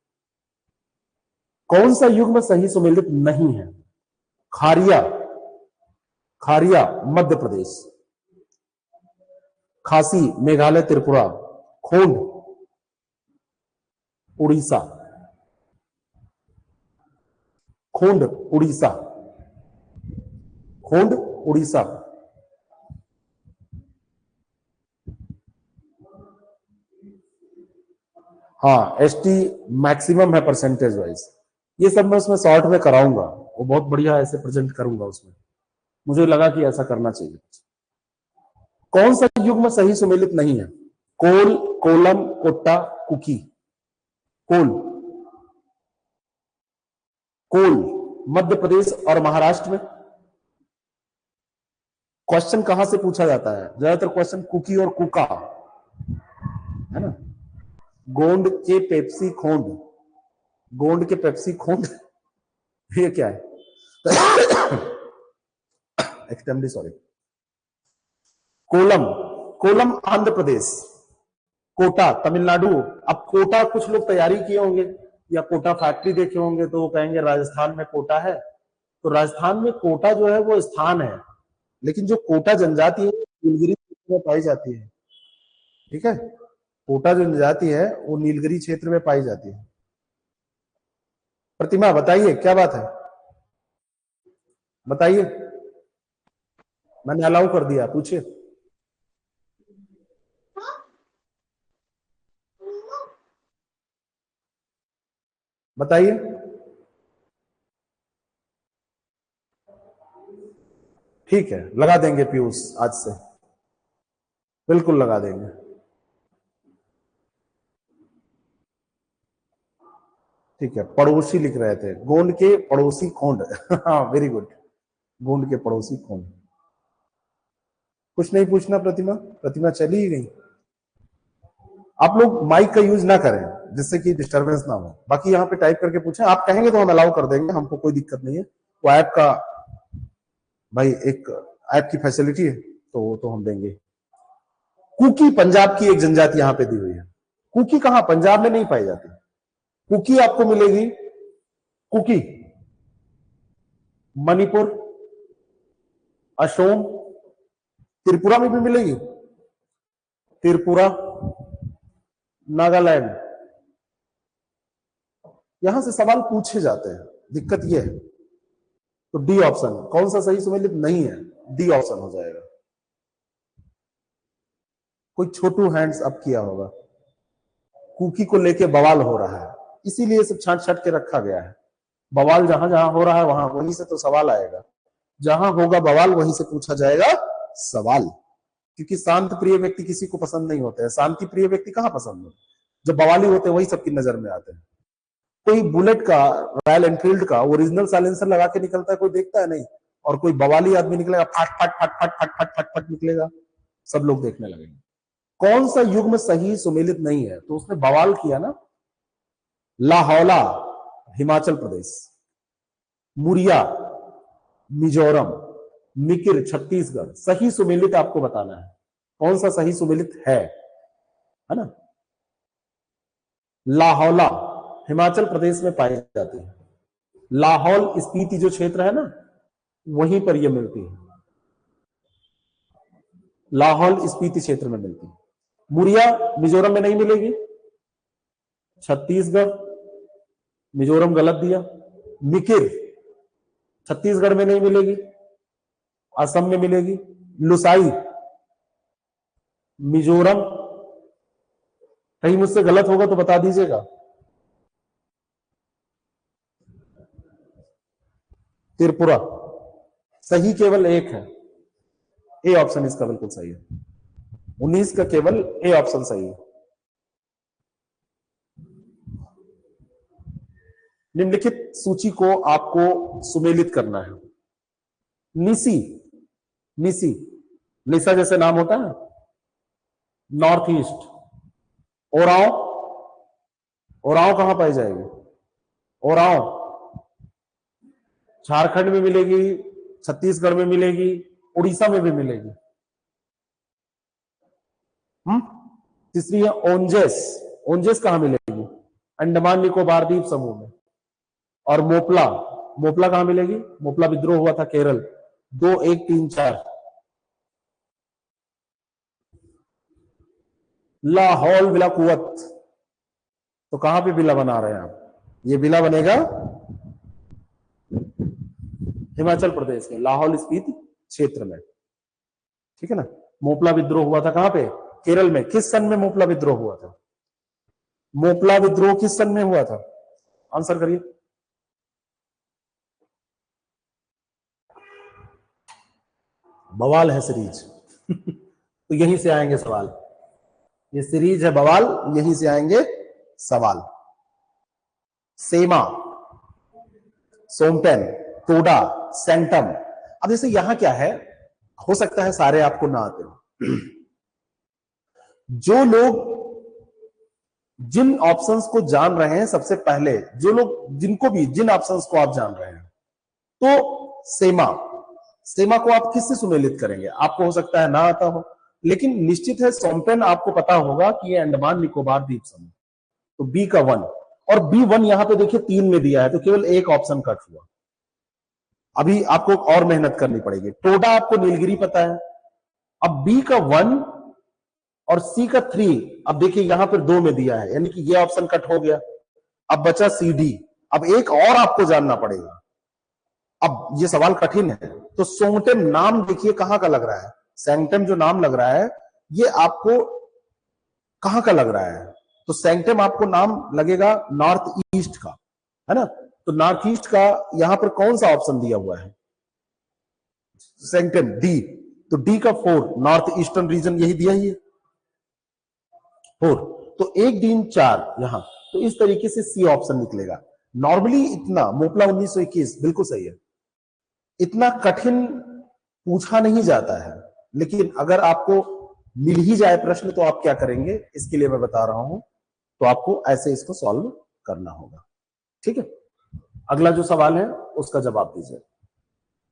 कौन सा युग्म सही सुमेलित नहीं है? खारिया, खारिया मध्य प्रदेश, खासी मेघालय त्रिपुरा, खोंड उड़ीसा, खोंड उड़ीसा, खोंड उड़ीसा। हाँ, एसटी मैक्सिमम है परसेंटेज वाइज। ये सब मैं उसमें शॉर्ट में कराऊंगा, वो बहुत बढ़िया ऐसे प्रेजेंट करूंगा उसमें। मुझे लगा कि ऐसा करना चाहिए। कौन सा युग्म सही सुमेलित नहीं है? कोल, कोलम, कोट्टा, कुकी। कोल, कोल मध्य प्रदेश और महाराष्ट्र में। क्वेश्चन कहां से पूछा जाता है? ज्यादातर क्वेश्चन कुकी और कुका, है ना। गोंड के पेप्सी खोंड, गोंड के पेप्सी खोंड ये क्या है? Extremely sorry. कोलम, कोलम आंध्र प्रदेश, कोटा तमिलनाडु। अब कोटा कुछ लोग तैयारी किए होंगे या कोटा फैक्ट्री देखे होंगे तो वो कहेंगे राजस्थान में कोटा है। तो राजस्थान में कोटा जो है वो स्थान है, लेकिन जो कोटा जनजाति है नीलगिरी क्षेत्र में पाई जाती है। ठीक है, कोटा जो जनजाति है वो नीलगिरी क्षेत्र में पाई जाती है। प्रतिमा बताइए क्या बात है, बताइए। मैंने अलाउ कर दिया, पूछिए। बताइए। ठीक है, लगा देंगे पीयूष आज से, बिल्कुल लगा देंगे। ठीक है, पड़ोसी लिख रहे थे, गोंड के पड़ोसी खोंड। हाँ वेरी गुड, गोंड के पड़ोसी खोंड। कुछ नहीं पूछना प्रतिमा? प्रतिमा चली ही गई। आप लोग माइक का यूज ना करें जिससे कि डिस्टरबेंस ना हो। बाकी यहाँ पे टाइप करके पूछें, आप कहेंगे तो हम अलाउ कर देंगे, हमको कोई दिक्कत नहीं है। वो ऐप का भाई एक ऐप की फैसिलिटी है तो हम देंगे। कुकी पंजाब की एक जनजाति यहाँ पे दी हुई है। कुकी कहाँ? पंजाब में नहीं पाई जाती। कुकी आपको मिलेगी, कुकी मणिपुर, असम, त्रिपुरा में भी मिलेगी, त्रिपुरा, नागालैंड। यहां से सवाल पूछे जाते हैं, दिक्कत यह है। तो डी ऑप्शन कौन सा सही सुमेलित नहीं है? डी ऑप्शन हो जाएगा। कोई छोटू हैंड्स अप किया होगा। कुकी को लेके बवाल हो रहा है, इसीलिए सब छांट छांट के रखा गया है। बवाल जहां जहां हो रहा है वहां वहीं से तो सवाल आएगा। जहां होगा बवाल वहीं से पूछा जाएगा सवाल, क्योंकि शांत प्रिय व्यक्ति किसी को पसंद नहीं होते हैं। शांति प्रिय व्यक्ति कहां पसंद होते? जो बवाली होते हैं वही सबकी नजर में आते हैं। कोई बुलेट का, रॉयल एनफील्ड का ओरिजिनल साइलेंसर लगा के निकलता है, कोई देखता है नहीं। और कोई बवाली आदमी निकलेगा, फट फट फट फट फट फट फट फट निकलेगा, सब लोग देखने लगेंगे। कौन सा युग्म सही सुमेलित नहीं है? तो उसने बवाल किया ना। लाहौला हिमाचल प्रदेश, मुरिया मिजोरम, मिकिर छत्तीसगढ़। सही सुमेलित आपको बताना है, कौन सा सही सुमेलित है ना। लाहौला हिमाचल प्रदेश में पाई जाती है। लाहौल स्पीति जो क्षेत्र है ना, वहीं पर यह मिलती है। लाहौल स्पीति क्षेत्र में मिलती है। मुरिया मिजोरम में नहीं मिलेगी। छत्तीसगढ़, मिजोरम गलत दिया। मिकिर छत्तीसगढ़ में नहीं मिलेगी, असम में मिलेगी। लुसाई मिजोरम, कहीं मुझसे गलत होगा तो बता दीजिएगा। त्रिपुरा सही केवल एक है, ए ऑप्शन इसका बिल्कुल सही है। 19 का केवल ए ऑप्शन सही है। निम्नलिखित सूची को आपको सुमेलित करना है। निसी, निसी, निशा जैसे नाम होता है। नॉर्थ ईस्ट, ओराव, ओराव कहां पाई जाएगी? ओराव झारखंड में मिलेगी, छत्तीसगढ़ में मिलेगी, उड़ीसा में भी मिलेगी। तीसरी है ओंजेस, ओंजेस कहां मिलेगी? अंडमान निकोबार द्वीप समूह में। और मोपला, मोपला कहां मिलेगी? मोपला विद्रोह हुआ था केरल, 2134। लाहौल विला कुवत, तो कहां पे विला बना रहे हैं आप? ये विला बनेगा हिमाचल प्रदेश में, लाहौल स्पीति क्षेत्र में। ठीक है ना। मोपला विद्रोह हुआ था कहां पे? केरल में। किस सन में मोपला विद्रोह हुआ था? मोपला विद्रोह किस सन में हुआ था? आंसर करिए। बवाल है सीरीज। तो यहीं से आएंगे सवाल, ये सीरीज है बवाल, यहीं से आएंगे सवाल। सेमा, सोमपेन, टोडा, सेंटम। अब जैसे यहां क्या है, हो सकता है सारे आपको ना आते हो। जो लोग जिन ऑप्शंस को जान रहे हैं सबसे पहले, जो लोग जिनको भी जिन ऑप्शंस को आप जान रहे हैं, तो सेमा, सेमा को आप किससे सुमेलित करेंगे? आपको हो सकता है ना आता हो, लेकिन निश्चित है सोमपेन आपको पता होगा कि ये अंडमान निकोबार द्वीप समूह, तो बी का 1। और B1 यहां पे देखिए 3 में दिया है, तो केवल एक ऑप्शन कट हुआ। अभी आपको और मेहनत करनी पड़ेगी। टोडा आपको नीलगिरी पता है, अब B का 1 और C का 3, अब देखिए यहां पर 2 में दिया है, यानी कि ये ऑप्शन कट हो गया। अब बचा CD, अब एक और आपको जानना पड़ेगा। अब ये सवाल कठिन है, तो सोंगटेम नाम देखिए कहां का लग रहा है, सैंक्टम जो नाम लग रहा है ये आपको कहां का लग रहा है? तो सैंक्टम आपको नाम लगेगा नॉर्थ ईस्ट का, है ना? तो नॉर्थ ईस्ट का यहां पर कौन सा ऑप्शन दिया हुआ है? सैंक्टम डी, तो डी का 4, नॉर्थ ईस्टर्न रीजन यही दिया ही है 4, तो 1 3 4 यहां, तो इस तरीके से सी ऑप्शन निकलेगा। नॉर्मली इतना मोपला 1921 बिल्कुल सही है, इतना कठिन पूछा नहीं जाता है, लेकिन अगर आपको मिल ही जाए प्रश्न तो आप क्या करेंगे, इसके लिए मैं बता रहा हूं, तो आपको ऐसे इसको सॉल्व करना होगा। ठीक है, अगला जो सवाल है उसका जवाब दीजिए।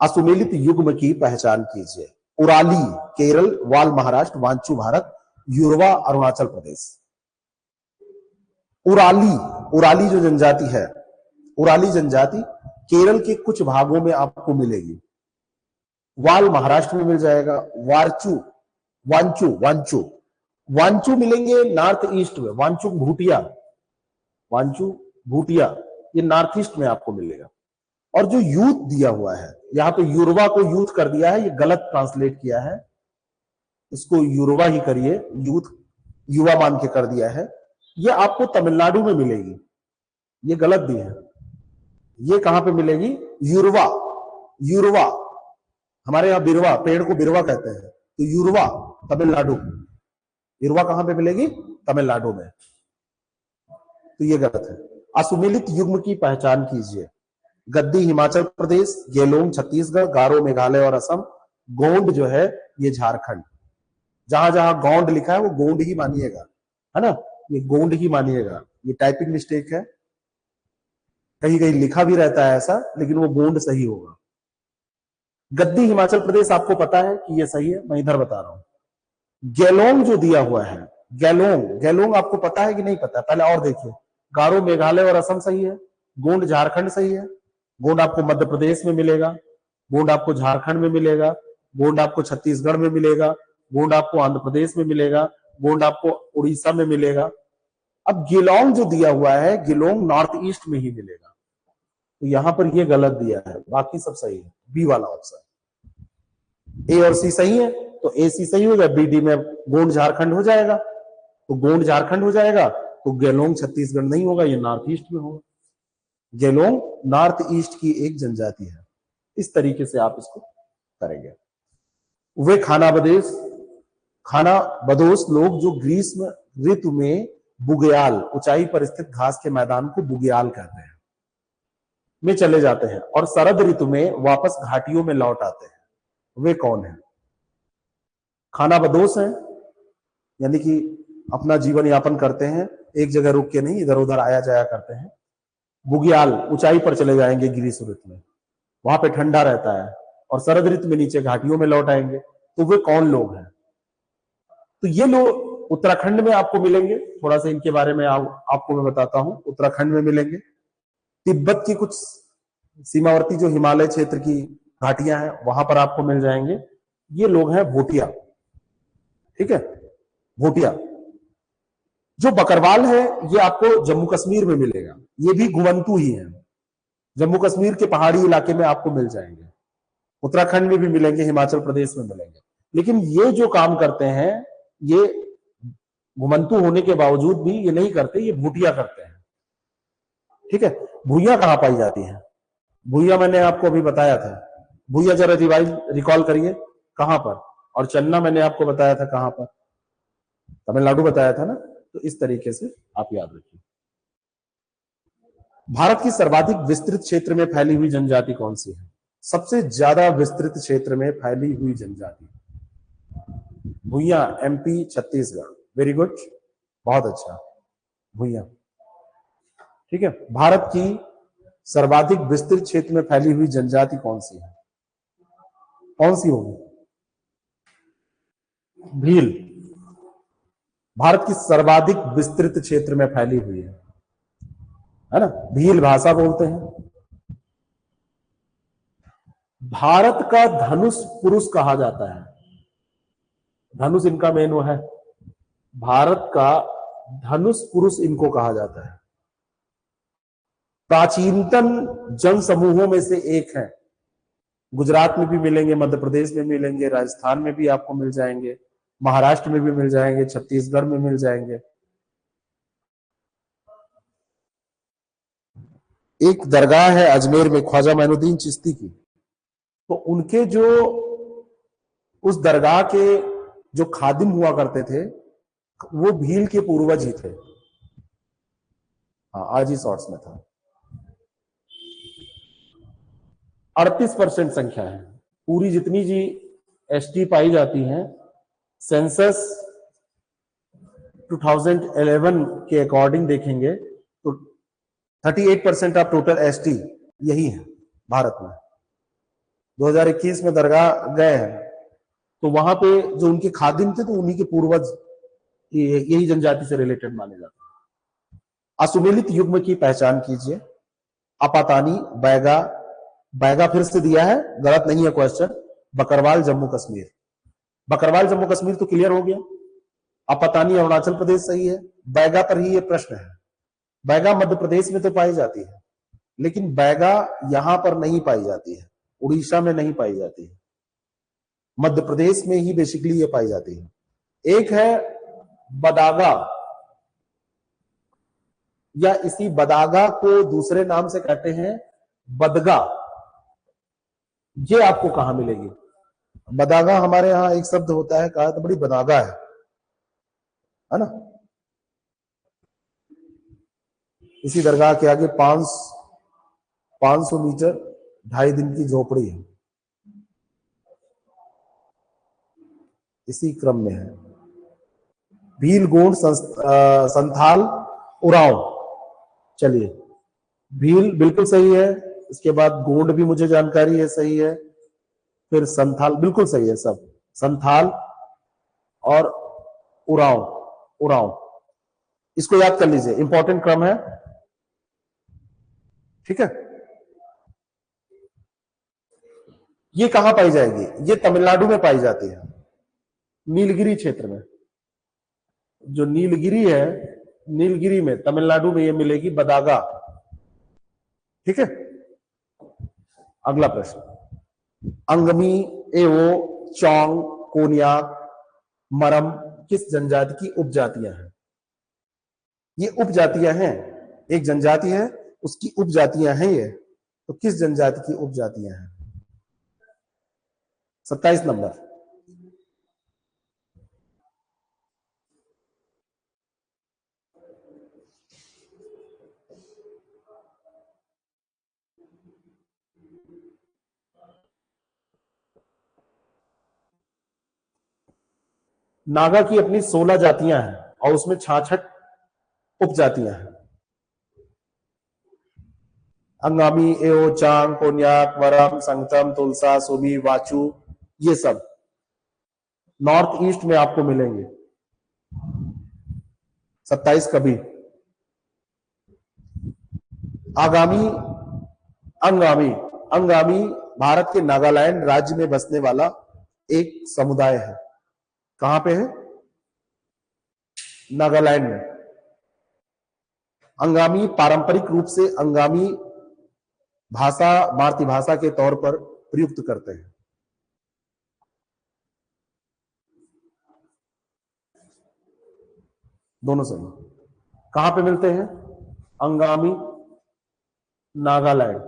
असुमेलित युग्म की पहचान कीजिए। उराली केरल, वाल महाराष्ट्र, वांचू भारत, युरवा अरुणाचल प्रदेश। उराली, उराली जो जनजाति है, उराली जनजाति केरल के कुछ भागों में आपको मिलेगी। वाल महाराष्ट्र में मिल जाएगा, वारचू, वांचू, वांचू, वांचू मिलेंगे नॉर्थ ईस्ट में, वांचू भूटिया, वांचू भूटिया ये नॉर्थ ईस्ट में आपको मिलेगा। और जो यूथ दिया हुआ है, यहां पे युरवा को यूथ कर दिया है, ये गलत ट्रांसलेट किया है, इसको युरवा ही करिए, यूथ युवा मान के कर दिया है। ये आपको तमिलनाडु में मिलेगी, ये गलत दी है। ये कहां पे मिलेगी? युरवा, युरवा, हमारे यहां बिरवा, पेड़ को बिरवा कहते हैं, तो युरवा तमिलनाडु, युरवा कहां पे मिलेगी? तमिलनाडु में, तो ये गलत है। असुमेलित युग्म की पहचान कीजिए। गद्दी हिमाचल प्रदेश, गेलोंग छत्तीसगढ़, गारो मेघालय और असम, गोंड जो है ये झारखंड। जहां जहां गोंड लिखा है वो गोंड ही मानिएगा, है ना, ये गोंड ही मानिएगा, ये टाइपिंग मिस्टेक है, कहीं कहीं लिखा भी रहता है ऐसा, लेकिन वो गोंड सही होगा। गद्दी हिमाचल प्रदेश आपको पता है कि ये सही है, मैं इधर बता रहा हूं। गेलोंग जो दिया हुआ है, गेलोंग, गेलोंग आपको पता है कि नहीं पता? पहले और देखिए, गारो मेघालय और असम सही है, गोंड झारखंड सही है, गोंड आपको मध्य प्रदेश में मिलेगा, गोंड आपको झारखंड में मिलेगा, गोंड आपको छत्तीसगढ़ में मिलेगा, गोंड आपको आंध्र प्रदेश में मिलेगा, गोंड आपको उड़ीसा में मिलेगा। अब गिलोंग जो दिया हुआ है, गिलोंग नॉर्थ ईस्ट में ही मिलेगा, तो यहां पर ये गलत दिया है, बाकी सब सही है। बी वाला ऑप्शन, ए और सी सही है, तो ए सी सही हो गया, बी डी में गोंड झारखंड हो जाएगा, तो गोंड झारखंड हो जाएगा, तो गेलोंग छत्तीसगढ़ नहीं होगा, ये नॉर्थ ईस्ट में होगा। गेलोंग नॉर्थ ईस्ट की एक जनजाति है। इस तरीके से आप इसको करेंगे। वे खानाबदोश, खानाबदोश लोग जो ग्रीष्म ऋतु में बुग्याल, ऊंचाई पर स्थित घास के मैदान को बुग्याल कहते हैं, में चले जाते हैं और शरद ऋतु में वापस घाटियों में लौट आते हैं, वे कौन है? खानाबदोश है, यानी कि अपना जीवन यापन करते हैं, एक जगह रुक के नहीं इधर उधर आया जाया करते हैं। बुग्याल, ऊंचाई पर चले जाएंगे ग्रीष्म ऋतु में, वहां पे ठंडा रहता है, और शरद ऋतु में नीचे घाटियों में लौट आएंगे, तो वे कौन लोग हैं? तो ये लोग उत्तराखंड में आपको मिलेंगे, थोड़ा सा इनके बारे में आपको मैं बताता हूं। उत्तराखंड में मिलेंगे, तिब्बत की कुछ सीमावर्ती जो हिमालय क्षेत्र की घाटियां हैं वहां पर आपको मिल जाएंगे। ये लोग हैं भोटिया, ठीक है, भोटिया। जो बकरवाल है ये आपको जम्मू कश्मीर में मिलेगा, ये भी घुमंतू ही है, जम्मू कश्मीर के पहाड़ी इलाके में आपको मिल जाएंगे, उत्तराखंड में भी मिलेंगे, हिमाचल प्रदेश में मिलेंगे। लेकिन ये जो काम करते हैं, ये घुमंतू होने के बावजूद भी ये नहीं करते, ये भूटिया करते हैं, ठीक है। भूया कहां पाई जाती है? भूया मैंने आपको अभी बताया था, भूया जरा रिकॉल करिए कहां पर, और चन्ना मैंने आपको बताया था कहां पर, तमिलनाडु बताया था ना। तो इस तरीके से आप याद रखिए। भारत की सर्वाधिक विस्तृत क्षेत्र में फैली हुई जनजाति कौन सी है? सबसे ज्यादा विस्तृत क्षेत्र में फैली हुई जनजाति Bhuiyan, MP, Chhattisgarh. Very good, बहुत अच्छा, भूइयां। ठीक है, भारत की सर्वाधिक विस्तृत क्षेत्र में फैली हुई जनजाति कौन सी है? कौन सी होगी? भील। भारत की सर्वाधिक विस्तृत क्षेत्र में फैली हुई है ना? भील भाषा बोलते हैं। भारत का धनुष पुरुष कहा जाता है, धनुष इनका मेन वो है, भारत का धनुष पुरुष इनको कहा जाता है। प्राचीनतम जन समूहों में से एक है। गुजरात में भी मिलेंगे, मध्य प्रदेश में मिलेंगे, राजस्थान में भी आपको मिल जाएंगे, महाराष्ट्र में भी मिल जाएंगे, छत्तीसगढ़ में मिल जाएंगे। एक दरगाह है अजमेर में ख्वाजा मोइनुद्दीन चिश्ती की, तो उनके जो उस दरगाह के जो खादिम हुआ करते थे वो भील के पूर्वज ही थे। हाँ, आज ही शॉर्ट्स में था। 38% संख्या है पूरी जितनी जी एसटी पाई जाती हैं। सेंसस 2011 के अकॉर्डिंग देखेंगे तो 38% ऑफ टोटल एसटी यही है भारत में। 2021 में दरगाह गए हैं तो वहां पे जो उनके खादिम थे तो उन्हीं के पूर्वज यही जनजाति से रिलेटेड माने जाते हैं। असुमेलित युग्म की पहचान कीजिए। अपातानी, बैगा, बैगा फिर से दिया है, गलत नहीं है क्वेश्चन। बकरवाल जम्मू कश्मीर, बकरवाल जम्मू कश्मीर तो क्लियर हो गया। अपातानी अरुणाचल प्रदेश सही है। बैगा पर ही ये प्रश्न है। बैगा मध्य प्रदेश में तो पाई जाती है, लेकिन बैगा यहां पर नहीं पाई जाती है, उड़ीसा में नहीं पाई जाती है, मध्य प्रदेश में ही बेसिकली ये पाई जाती है। एक है बदागा, या इसी बदागा को दूसरे नाम से कहते हैं बदगा। ये आपको कहां मिलेगी? बदागा हमारे यहां एक शब्द होता है, कहा तो बड़ी बदागा है ना? इसी दरगाह के आगे 500 मीटर 2.5 दिन की झोपड़ी है, इसी क्रम में है। भील, गोंड, संथाल, उरांव। चलिए, भील बिल्कुल सही है, इसके बाद गोंड भी मुझे जानकारी है सही है, फिर संथाल बिल्कुल सही है सब, संथाल और उरांव। उरांव इसको याद कर लीजिए, इंपॉर्टेंट क्रम है। ठीक है, ये कहां पाई जाएगी? ये तमिलनाडु में पाई जाती है, नीलगिरी क्षेत्र में। जो नीलगिरी है, नीलगिरी में तमिलनाडु में ये मिलेगी बदागा। ठीक है, अगला प्रश्न। अंगमी, एवो, चौंग, कोनियाक, मरम किस जनजाति की उपजातियां हैं? ये उपजातियां हैं, एक जनजाति है उसकी उपजातियां हैं ये, तो किस जनजाति की उपजातियां हैं? 27 नंबर। नागा की अपनी 16 जातियां हैं और उसमें 66 उपजातियां हैं। अंगामी, एओ, चांग, कोन्याक, वरम, संगतम, तुलसा, सुबी, वाचू, ये सब नॉर्थ ईस्ट में आपको मिलेंगे। 27 कभी। आगामी, अंगामी, अंगामी भारत के नागालैंड राज्य में बसने वाला एक समुदाय है। कहां पे है? नागालैंड में। अंगामी पारंपरिक रूप से अंगामी भाषा मातृभाषा के तौर पर प्रयुक्त करते हैं। दोनों सही। कहां पे मिलते हैं? अंगामी, नागालैंड।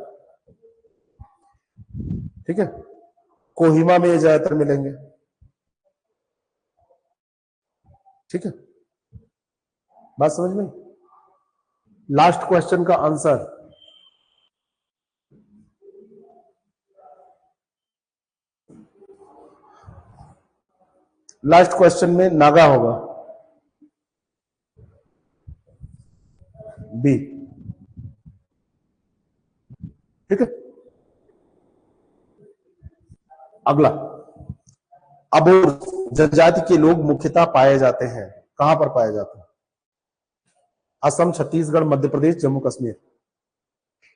ठीक है, कोहिमा में ये ज्यादातर मिलेंगे। ठीक है, बात समझ में? लास्ट क्वेश्चन का आंसर लास्ट क्वेश्चन में नागा होगा, बी। ठीक है, अगला, अबोर जनजाति के लोग मुख्यतः पाए जाते हैं, कहां पर पाए जाते हैं? असम, छत्तीसगढ़, मध्य प्रदेश, जम्मू कश्मीर,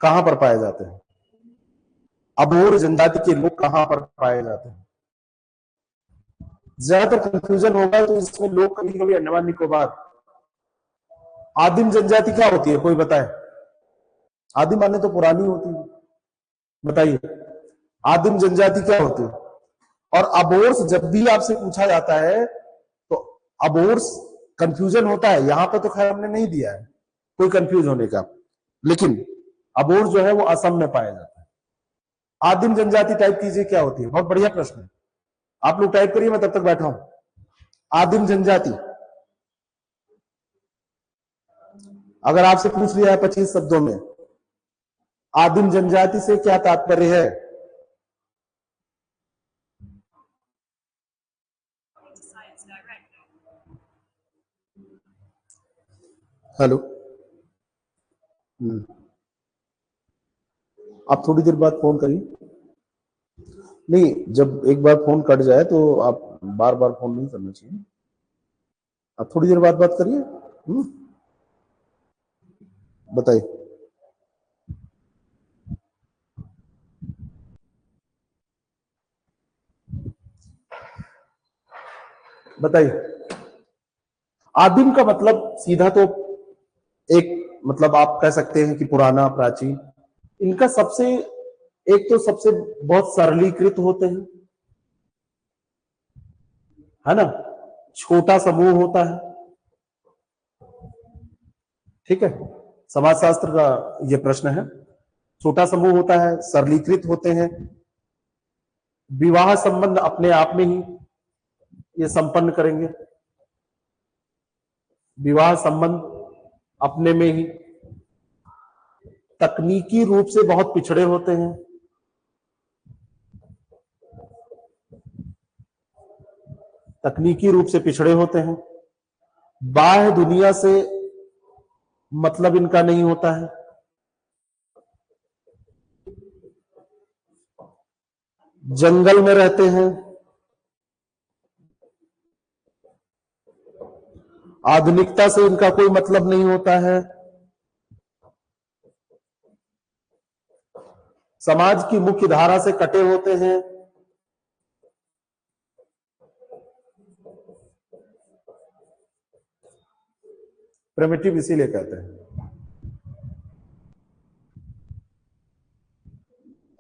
कहां पर पाए जाते हैं? अबोर जनजाति के लोग कहां पर पाए जाते हैं? ज्यादातर कंफ्यूजन होगा तो इसमें लोग कभी कभी अंडमान निकोबार। आदिम जनजाति क्या होती है, कोई बताए? आदिम माने तो पुरानी होती है, बताइए आदिम जनजाति क्या होती है? और अबोर्स जब भी आपसे पूछा जाता है तो अबोर्स कंफ्यूजन होता है, यहां पर तो खैर हमने नहीं दिया है कोई कंफ्यूज होने का, लेकिन अबोर्स जो है वो असम में पाया जाता है। आदिम जनजाति टाइप कीजिए क्या होती है, बहुत बढ़िया प्रश्न है, आप लोग टाइप करिए, मैं तब तक बैठा हूं। आदिम जनजाति, अगर आपसे पूछ लिया है 25 शब्दों में, आदिम जनजाति से क्या तात्पर्य है? हेलो, आप थोड़ी देर बाद फोन करिए। नहीं, जब एक बार फोन कट जाए तो आप बार बार फोन नहीं करना चाहिए, आप थोड़ी देर बाद बात करिए। बताइए। बताइए, आदिम का मतलब सीधा तो एक मतलब आप कह सकते हैं कि पुराना, प्राचीन। इनका सबसे एक तो सबसे बहुत सरलीकृत होते हैं, है ना, छोटा समूह होता है, ठीक है, समाजशास्त्र का ये प्रश्न है। छोटा समूह होता है, सरलीकृत होते हैं, विवाह संबंध अपने आप में ही ये संपन्न करेंगे, विवाह संबंध अपने में ही, तकनीकी रूप से बहुत पिछड़े होते हैं, तकनीकी रूप से पिछड़े होते हैं, बाह्य दुनिया से मतलब इनका नहीं होता है, जंगल में रहते हैं, आधुनिकता से इनका कोई मतलब नहीं होता है, समाज की मुख्य धारा से कटे होते हैं, प्रिमिटिव इसीलिए कहते हैं।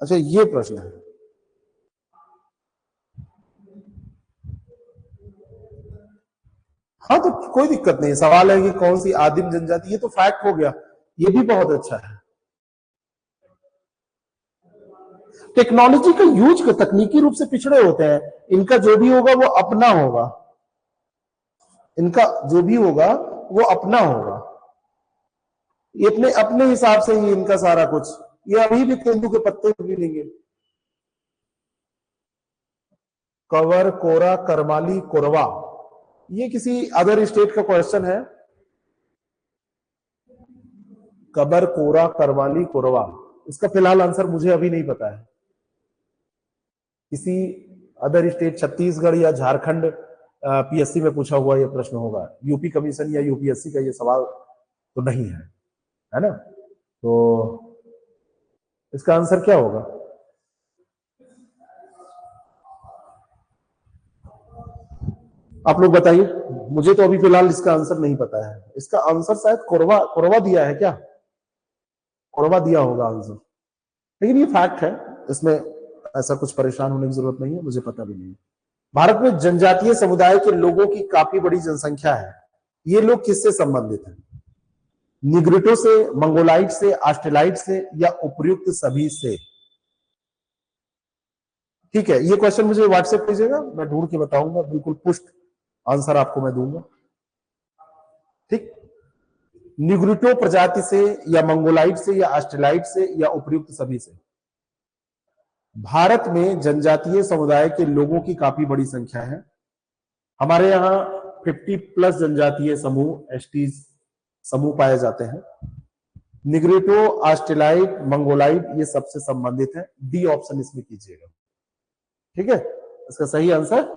अच्छा, ये प्रश्न है, हाँ तो कोई दिक्कत नहीं, सवाल है कि कौन सी आदिम जनजाति, ये तो फैक्ट हो गया, ये भी बहुत अच्छा है। टेक्नोलॉजी का यूज कर, तकनीकी रूप से पिछड़े होते हैं, इनका जो भी होगा वो अपना होगा, इनका जो भी होगा वो अपना होगा, ये अपने अपने हिसाब से ही इनका सारा कुछ, ये अभी भी तेंदू के पत्ते भी लेंगे। कवर, कोरा, करमाली, कोरवा, ये किसी अदर स्टेट का क्वेश्चन है। कबर, कोरा, करवाली, कोरवा, इसका फिलहाल आंसर मुझे अभी नहीं पता है, किसी अदर स्टेट, छत्तीसगढ़ या झारखंड पीएससी में पूछा हुआ यह प्रश्न होगा, यूपी कमीशन या यूपीएससी का यह सवाल तो नहीं है ना, तो इसका आंसर क्या होगा? आप लोग बताइए, मुझे तो अभी फिलहाल इसका आंसर नहीं पता है, इसका आंसर शायद कोरवा, कोरवा दिया है क्या, कोरवा दिया होगा आंसर, लेकिन ये फैक्ट है, इसमें ऐसा कुछ परेशान होने की जरूरत नहीं है, मुझे पता भी नहीं। भारत में जनजातीय समुदाय के लोगों की काफी बड़ी जनसंख्या है, ये लोग किससे संबंधित हैं? निग्रिटो से, मंगोलाइट से, ऑस्ट्रेलाइट से या उपर्युक्त सभी से? ठीक है, ये क्वेश्चन मुझे व्हाट्सएप कीजिएगा, मैं ढूंढ के बताऊंगा, बिल्कुल पुष्ट आंसर आपको मैं दूंगा। ठीक, निग्रिटो प्रजाति से या मंगोलाइट से या ऑस्ट्रेलाइट से या उपर्युक्त सभी से? भारत में जनजातीय समुदाय के लोगों की काफी बड़ी संख्या है, हमारे यहाँ 50+ जनजातीय समूह एसटीज समूह पाए जाते हैं। निग्रिटो, ऑस्ट्रेलाइड, मंगोलाइड ये सबसे संबंधित है। डी ऑप्शन इसमें कीजिएगा। ठीक है, इसका सही आंसर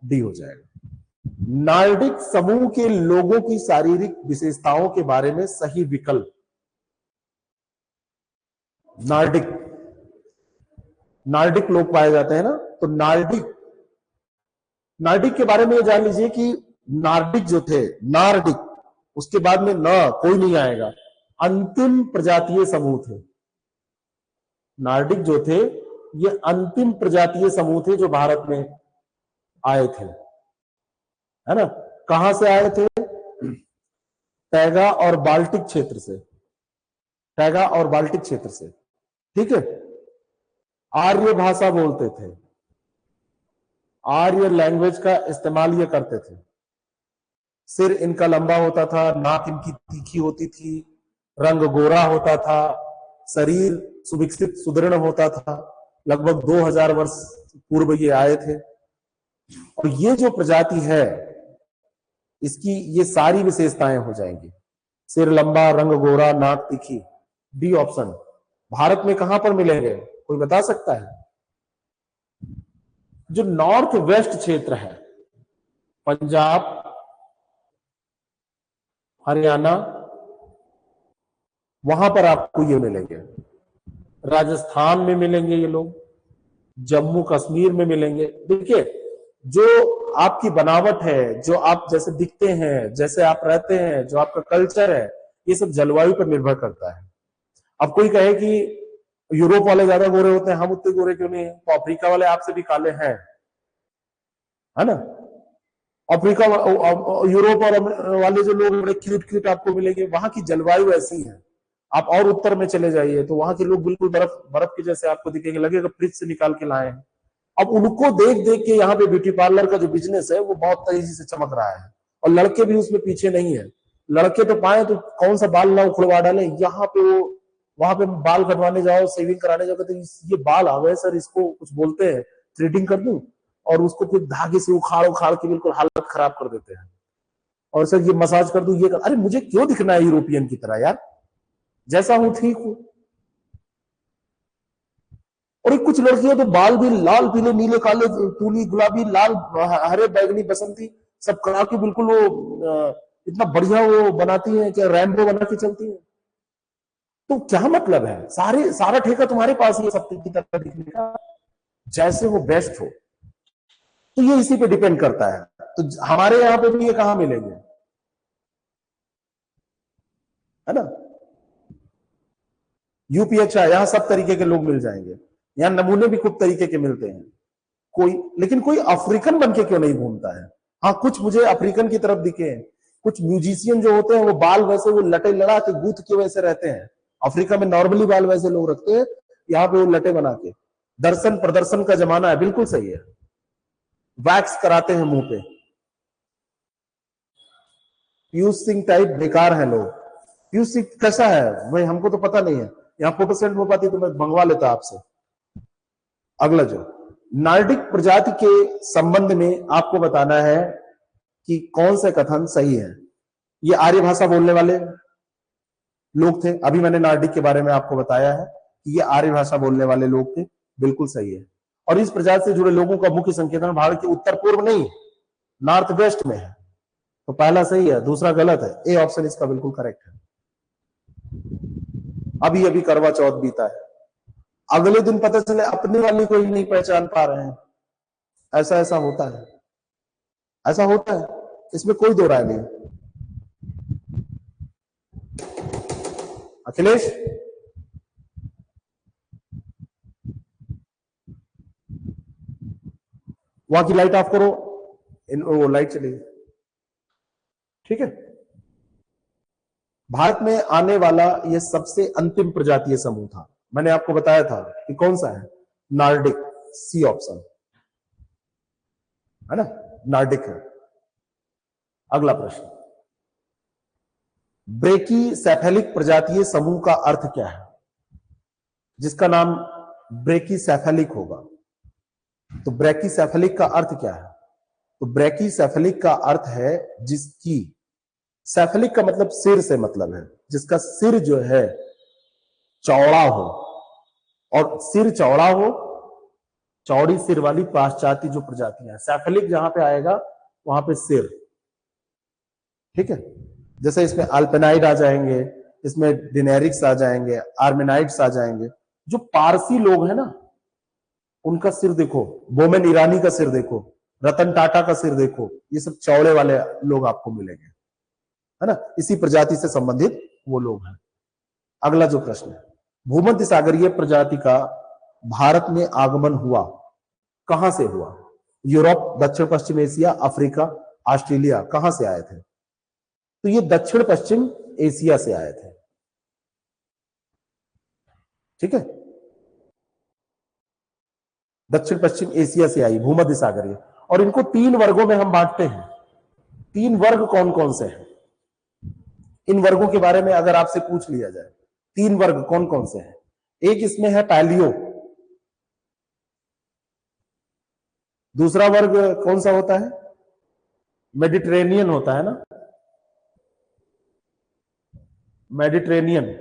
डी हो जाएगा। नॉर्डिक समूह के लोगों की शारीरिक विशेषताओं के बारे में सही विकल्प। नॉर्डिक नॉर्डिक लोग पाए जाते हैं ना, तो नॉर्डिक के बारे में ये जान लीजिए कि नॉर्डिक जो थे, नॉर्डिक उसके बाद में न कोई नहीं आएगा, अंतिम प्रजातीय समूह थे। नॉर्डिक जो थे ये अंतिम प्रजातीय समूह थे जो भारत में आए थे, है ना। कहां से आए थे? टैगा और बाल्टिक क्षेत्र से, टैगा और बाल्टिक क्षेत्र से। ठीक है, आर्य भाषा बोलते थे, आर्य लैंग्वेज का इस्तेमाल ये करते थे। सिर इनका लंबा होता था, नाक इनकी तीखी होती थी, रंग गोरा होता था, शरीर सुविकसित सुदृढ़ होता था। लगभग 2000 वर्ष पूर्व ये आए थे। और ये जो प्रजाति है इसकी ये सारी विशेषताएं हो जाएंगी। सिर लंबा, रंग गोरा, नाक तीखी। D option. भारत में कहां पर मिलेंगे, कोई बता सकता है? जो नॉर्थ वेस्ट क्षेत्र है, पंजाब, हरियाणा, वहां पर आपको ये मिलेंगे। राजस्थान में मिलेंगे ये लोग, जम्मू कश्मीर में मिलेंगे। देखिए, जो आपकी बनावट है, जो आप जैसे दिखते हैं, जैसे आप रहते हैं, जो आपका कल्चर है, ये सब जलवायु पर निर्भर करता है। अब कोई कहे कि यूरोप वाले ज्यादा गोरे होते हैं, हम उतने गोरे क्यों नहीं है? तो अफ्रीका वाले आपसे भी काले हैं, है ना। अफ्रीका, यूरोप और वाले जो लोग बड़े क्यूट क्यूट आपको मिलेंगे, वहां की जलवायु ऐसी है। आप और उत्तर में चले जाइए तो वहां के लोग बिल्कुल बर्फ बर्फ के जैसे आपको दिखेंगे, लगेगा फ्रिज से निकाल के लाए हैं। अब उनको देख देख के यहाँ पे ब्यूटी पार्लर का जो बिजनेस है वो बहुत तेजी से चमक रहा है, और लड़के भी उसमें पीछे नहीं है। लड़के तो पाए तो कौन सा बाल ना उखड़वा डाले, यहाँ पे वो वहां पे बाल कटवाने जाओ, सेविंग कराने जाओ, तो ये बाल आ गए सर, इसको कुछ बोलते हैं, थ्रेडिंग कर दूं, और उसको फिर धागे से उखाड़ उखाड़ के बिल्कुल हालत खराब कर देते हैं। और सर ये मसाज कर दूं, ये कर, अरे मुझे क्यों दिखना है यूरोपियन की तरह यार, जैसा हूं ठीक हूं। और कुछ लड़कियां तो बाल भी लाल पीले नीले काले तूली गुलाबी लाल हरे बैगनी बसंती सब करा के बिल्कुल वो इतना बढ़िया वो बनाती हैं, क्या रैम्बो बना के चलती हैं। तो क्या मतलब है, सारा ठेका तुम्हारे पास ही है सब की तरह दिखने का, जैसे वो बेस्ट हो। तो ये इसी पे डिपेंड करता है। तो हमारे यहां पे भी ये कहां मिलेंगे, है ना। यूपी, अच्छा, यहां सब तरीके के लोग मिल जाएंगे, यहाँ नमूने भी खूब तरीके के मिलते हैं। लेकिन कोई अफ्रीकन बन के क्यों नहीं घूमता है? हाँ, कुछ मुझे अफ्रीकन की तरफ दिखे हैं। कुछ म्यूजिशियन जो होते हैं वो बाल वैसे वो लटे लड़ा के गूथ के वैसे रहते हैं। अफ्रीका में नॉर्मली बाल वैसे लोग रखते हैं, यहाँ पे वो लटे बना के। दर्शन प्रदर्शन का जमाना है, बिल्कुल सही है। वैक्स कराते हैं मुंह पे। पीयूष सिंह टाइप बेकार है लोग। पीयूष सिंह कैसा है भाई, हमको तो पता नहीं है। यहाँ फोटो सेंड हो पाती तो मैं मंगवा लेता आपसे। अगला जो नॉर्डिक प्रजाति के संबंध में आपको बताना है कि कौन से कथन सही है। ये आर्य भाषा बोलने वाले लोग थे। अभी मैंने नॉर्डिक के बारे में आपको बताया है कि ये आर्य भाषा बोलने वाले लोग थे, बिल्कुल सही है। और इस प्रजाति से जुड़े लोगों का मुख्य संकेतन भारत के उत्तर पूर्व नहीं, नॉर्थ वेस्ट में है। तो पहला सही है, दूसरा गलत है। ए ऑप्शन इसका बिल्कुल करेक्ट है। अभी अभी करवा चौथ बीता है, अगले दिन पता चले अपने वाले को ही नहीं पहचान पा रहे हैं। ऐसा ऐसा होता है, ऐसा होता है, इसमें कोई दो राय नहीं। अखिलेश, वहां की लाइट ऑफ करो, वो लाइट चली। ठीक है, भारत में आने वाला यह सबसे अंतिम प्रजातीय समूह था। मैंने आपको बताया था कि कौन सा है, नॉर्डिक। सी ऑप्शन है ना, नॉर्डिक है। अगला प्रश्न, ब्रेकीसेफेलिक प्रजातीय समूह का अर्थ क्या है? जिसका नाम ब्रेकीसेफेलिक होगा, तो ब्रेकीसेफेलिक का अर्थ क्या है? तो ब्रैकीसेफेलिक का अर्थ है जिसकी, सेफेलिक का मतलब सिर से मतलब है, जिसका सिर जो है चौड़ा हो, और सिर चौड़ा हो, चौड़ी सिर वाली पाश्चात्य जो प्रजातियां है, सेफेलिक जहां पे आएगा वहां पे सिर। ठीक है, जैसे इसमें अल्पेनाइड आ जाएंगे, इसमें डिनेरिक्स आ जाएंगे, आर्मेनाइड्स आ जाएंगे। जो पारसी लोग हैं ना, उनका सिर देखो, बोमेन ईरानी का सिर देखो, रतन टाटा का सिर देखो, ये सब चौड़े वाले लोग आपको मिलेंगे, है ना, इसी प्रजाति से संबंधित वो लोग हैं। अगला जो प्रश्न है, भूमध्य सागरीय प्रजाति का भारत में आगमन हुआ, कहां से हुआ? यूरोप, दक्षिण पश्चिम एशिया, अफ्रीका, ऑस्ट्रेलिया, कहां से आए थे? तो ये दक्षिण पश्चिम एशिया से आए थे। ठीक है, दक्षिण पश्चिम एशिया से आई भूमध्य सागरीय। और इनको 3 वर्गों में हम बांटते हैं। 3 वर्ग कौन कौन से हैं? इन वर्गों के बारे में अगर आपसे पूछ लिया जाए, 3 वर्ग कौन कौन से हैं? एक इसमें है पैलियो। दूसरा वर्ग कौन सा होता है? मेडिटेरेनियन होता है ना, मेडिटेरेनियन।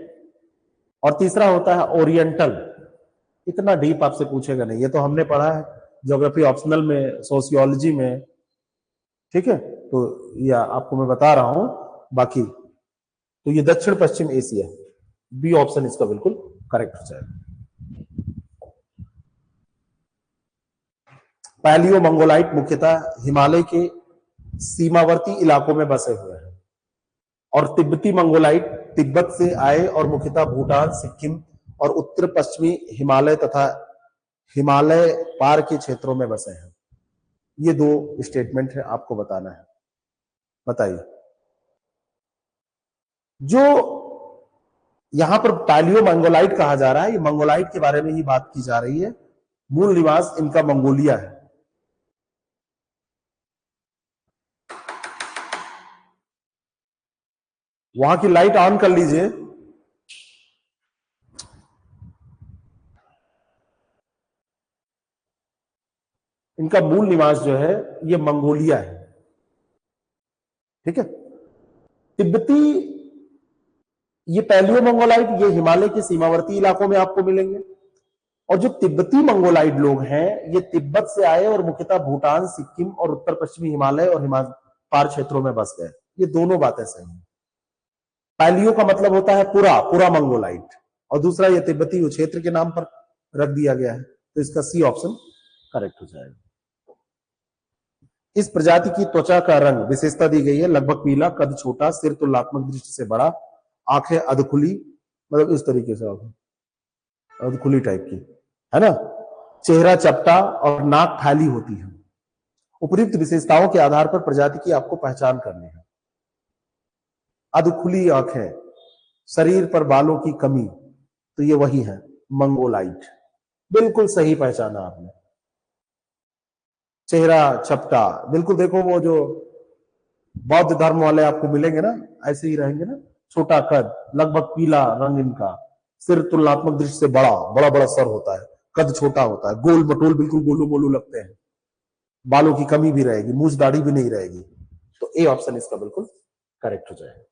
और तीसरा होता है ओरिएंटल। इतना डीप आपसे पूछेगा नहीं, ये तो हमने पढ़ा है ज्योग्राफी ऑप्शनल में, सोशियोलॉजी में। ठीक है, तो ये आपको मैं बता रहा हूं बाकी। तो ये दक्षिण पश्चिम एशिया, बी ऑप्शन इसका बिल्कुल करेक्ट हो जाएगा। पैलियो मंगोलाइट मुख्यतः हिमालय के सीमावर्ती इलाकों में बसे हुए हैं, और तिब्बती मंगोलाइट तिब्बत से आए और मुख्यतः भूटान, सिक्किम और उत्तर पश्चिमी हिमालय तथा हिमालय पार के क्षेत्रों में बसे हैं। ये 2 स्टेटमेंट है, आपको बताना है। बताइए, जो यहां पर पैलियो मंगोलाइट कहा जा रहा है, ये मंगोलाइट के बारे में ही बात की जा रही है। मूल निवास इनका मंगोलिया है। वहां की लाइट ऑन कर लीजिए। इनका मूल निवास जो है ये मंगोलिया है। ठीक है, तिब्बती, ये पैलियो मंगोलाइट ये हिमालय के सीमावर्ती इलाकों में आपको मिलेंगे। और जो तिब्बती मंगोलाइट लोग हैं, ये तिब्बत से आए और मुख्यतः भूटान, सिक्किम और उत्तर पश्चिमी हिमालय और हिमालय पार क्षेत्रों में बस गए। ये दोनों बातें सही हैं। पैलियो का मतलब होता है पूरा पूरा मंगोलाइट, और दूसरा ये तिब्बती क्षेत्र के नाम पर रख दिया गया है। तो इसका सी ऑप्शन करेक्ट हो जाएगा। इस प्रजाति की त्वचा का रंग विशेषता दी गई है, लगभग पीला, कद छोटा, सिर तुलनात्मक दृष्टि से बड़ा, आंखें अधखुली, मतलब इस तरीके से अधखुली टाइप की, है ना, चेहरा चपटा और नाक फैली होती है। उपयुक्त विशेषताओं के आधार पर प्रजाति की आपको पहचान करनी है। अधखुली आंखें, शरीर पर बालों की कमी, तो ये वही है मंगोलाइट। बिल्कुल सही पहचाना आपने। चेहरा चपटा, बिल्कुल देखो वो जो बौद्ध धर्म वाले आपको मिलेंगे ना, ऐसे ही रहेंगे ना, छोटा कद, लगभग पीला रंग इनका, सिर तुलनात्मक दृष्टि से बड़ा बड़ा बड़ा सर होता है, कद छोटा होता है, गोल मटोल, बिल्कुल गोलू मोलू लगते हैं, बालों की कमी भी रहेगी, मूछ दाढ़ी भी नहीं रहेगी। तो ए ऑप्शन इसका बिल्कुल करेक्ट हो जाएगा।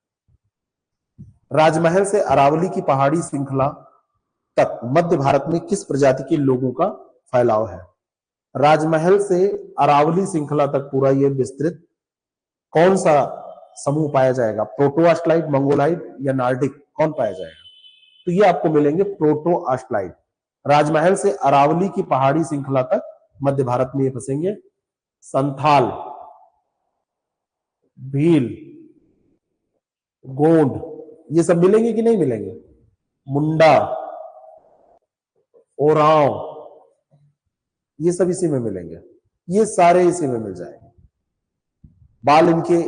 राजमहल से अरावली की पहाड़ी श्रृंखला तक मध्य भारत में किस प्रजाति के लोगों का फैलाव है? राजमहल से अरावली श्रृंखला तक पूरा ये विस्तृत कौन सा समूह पाया जाएगा? प्रोटो ऑस्ट्रालाइड, मंगोलाइड या नार्डिक, कौन पाया जाएगा? तो ये आपको मिलेंगे प्रोटो ऑस्ट्रालाइड। राजमहल से अरावली की पहाड़ी श्रृंखला तक मध्य भारत में ये फंसेंगे। संथाल, भील, गोंड, ये सब मिलेंगे कि नहीं मिलेंगे? मुंडा, ओरांव, ये सब इसी में मिलेंगे। ये सारे इसी में मिल जाएंगे। बाल इनके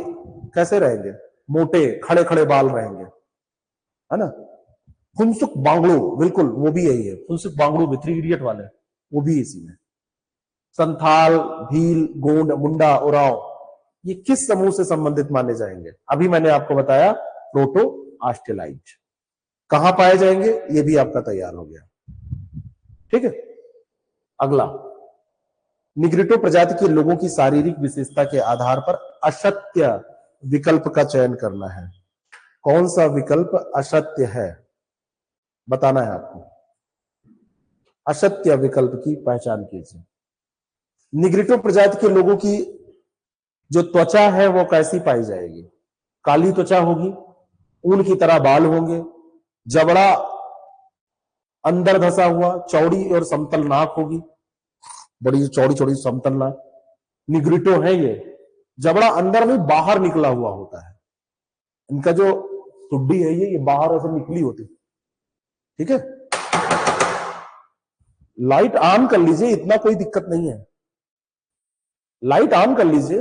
कैसे रहेंगे? मोटे खड़े खड़े बाल रहेंगे, है ना। फुनसुक बांगड़ू, बिल्कुल वो भी यही है, फुनसुक बांगड़ू भी 3 इडियट वाले, वो भी इसी में। संथाल, भील, गोंड, मुंडा, ओरांव, ये किस समूह से संबंधित माने जाएंगे? अभी मैंने आपको बताया प्रोटो ऑस्ट्रेलाइड। कहां पाए जाएंगे ये भी आपका तैयार हो गया। ठीक है, अगला निग्रिटो प्रजाति के लोगों की शारीरिक विशेषता के आधार पर असत्य विकल्प का चयन करना है। कौन सा विकल्प असत्य है, बताना है आपको। असत्य विकल्प की पहचान कीजिए। निग्रिटो प्रजाति के लोगों की जो त्वचा है वो कैसी पाई जाएगी? काली त्वचा होगी, ऊन की तरह बाल होंगे, जबड़ा अंदर धसा हुआ, चौड़ी और समतल नाक होगी, बड़ी चौड़ी चौड़ी समतल नाक। निग्रिटो है ये, जबड़ा अंदर में बाहर निकला हुआ होता है। इनका जो ठुड्डी है ये बाहर ऐसे निकली होती, ठीक है। लाइट ऑन कर लीजिए, इतना कोई दिक्कत नहीं है। लाइट ऑन कर लीजिए,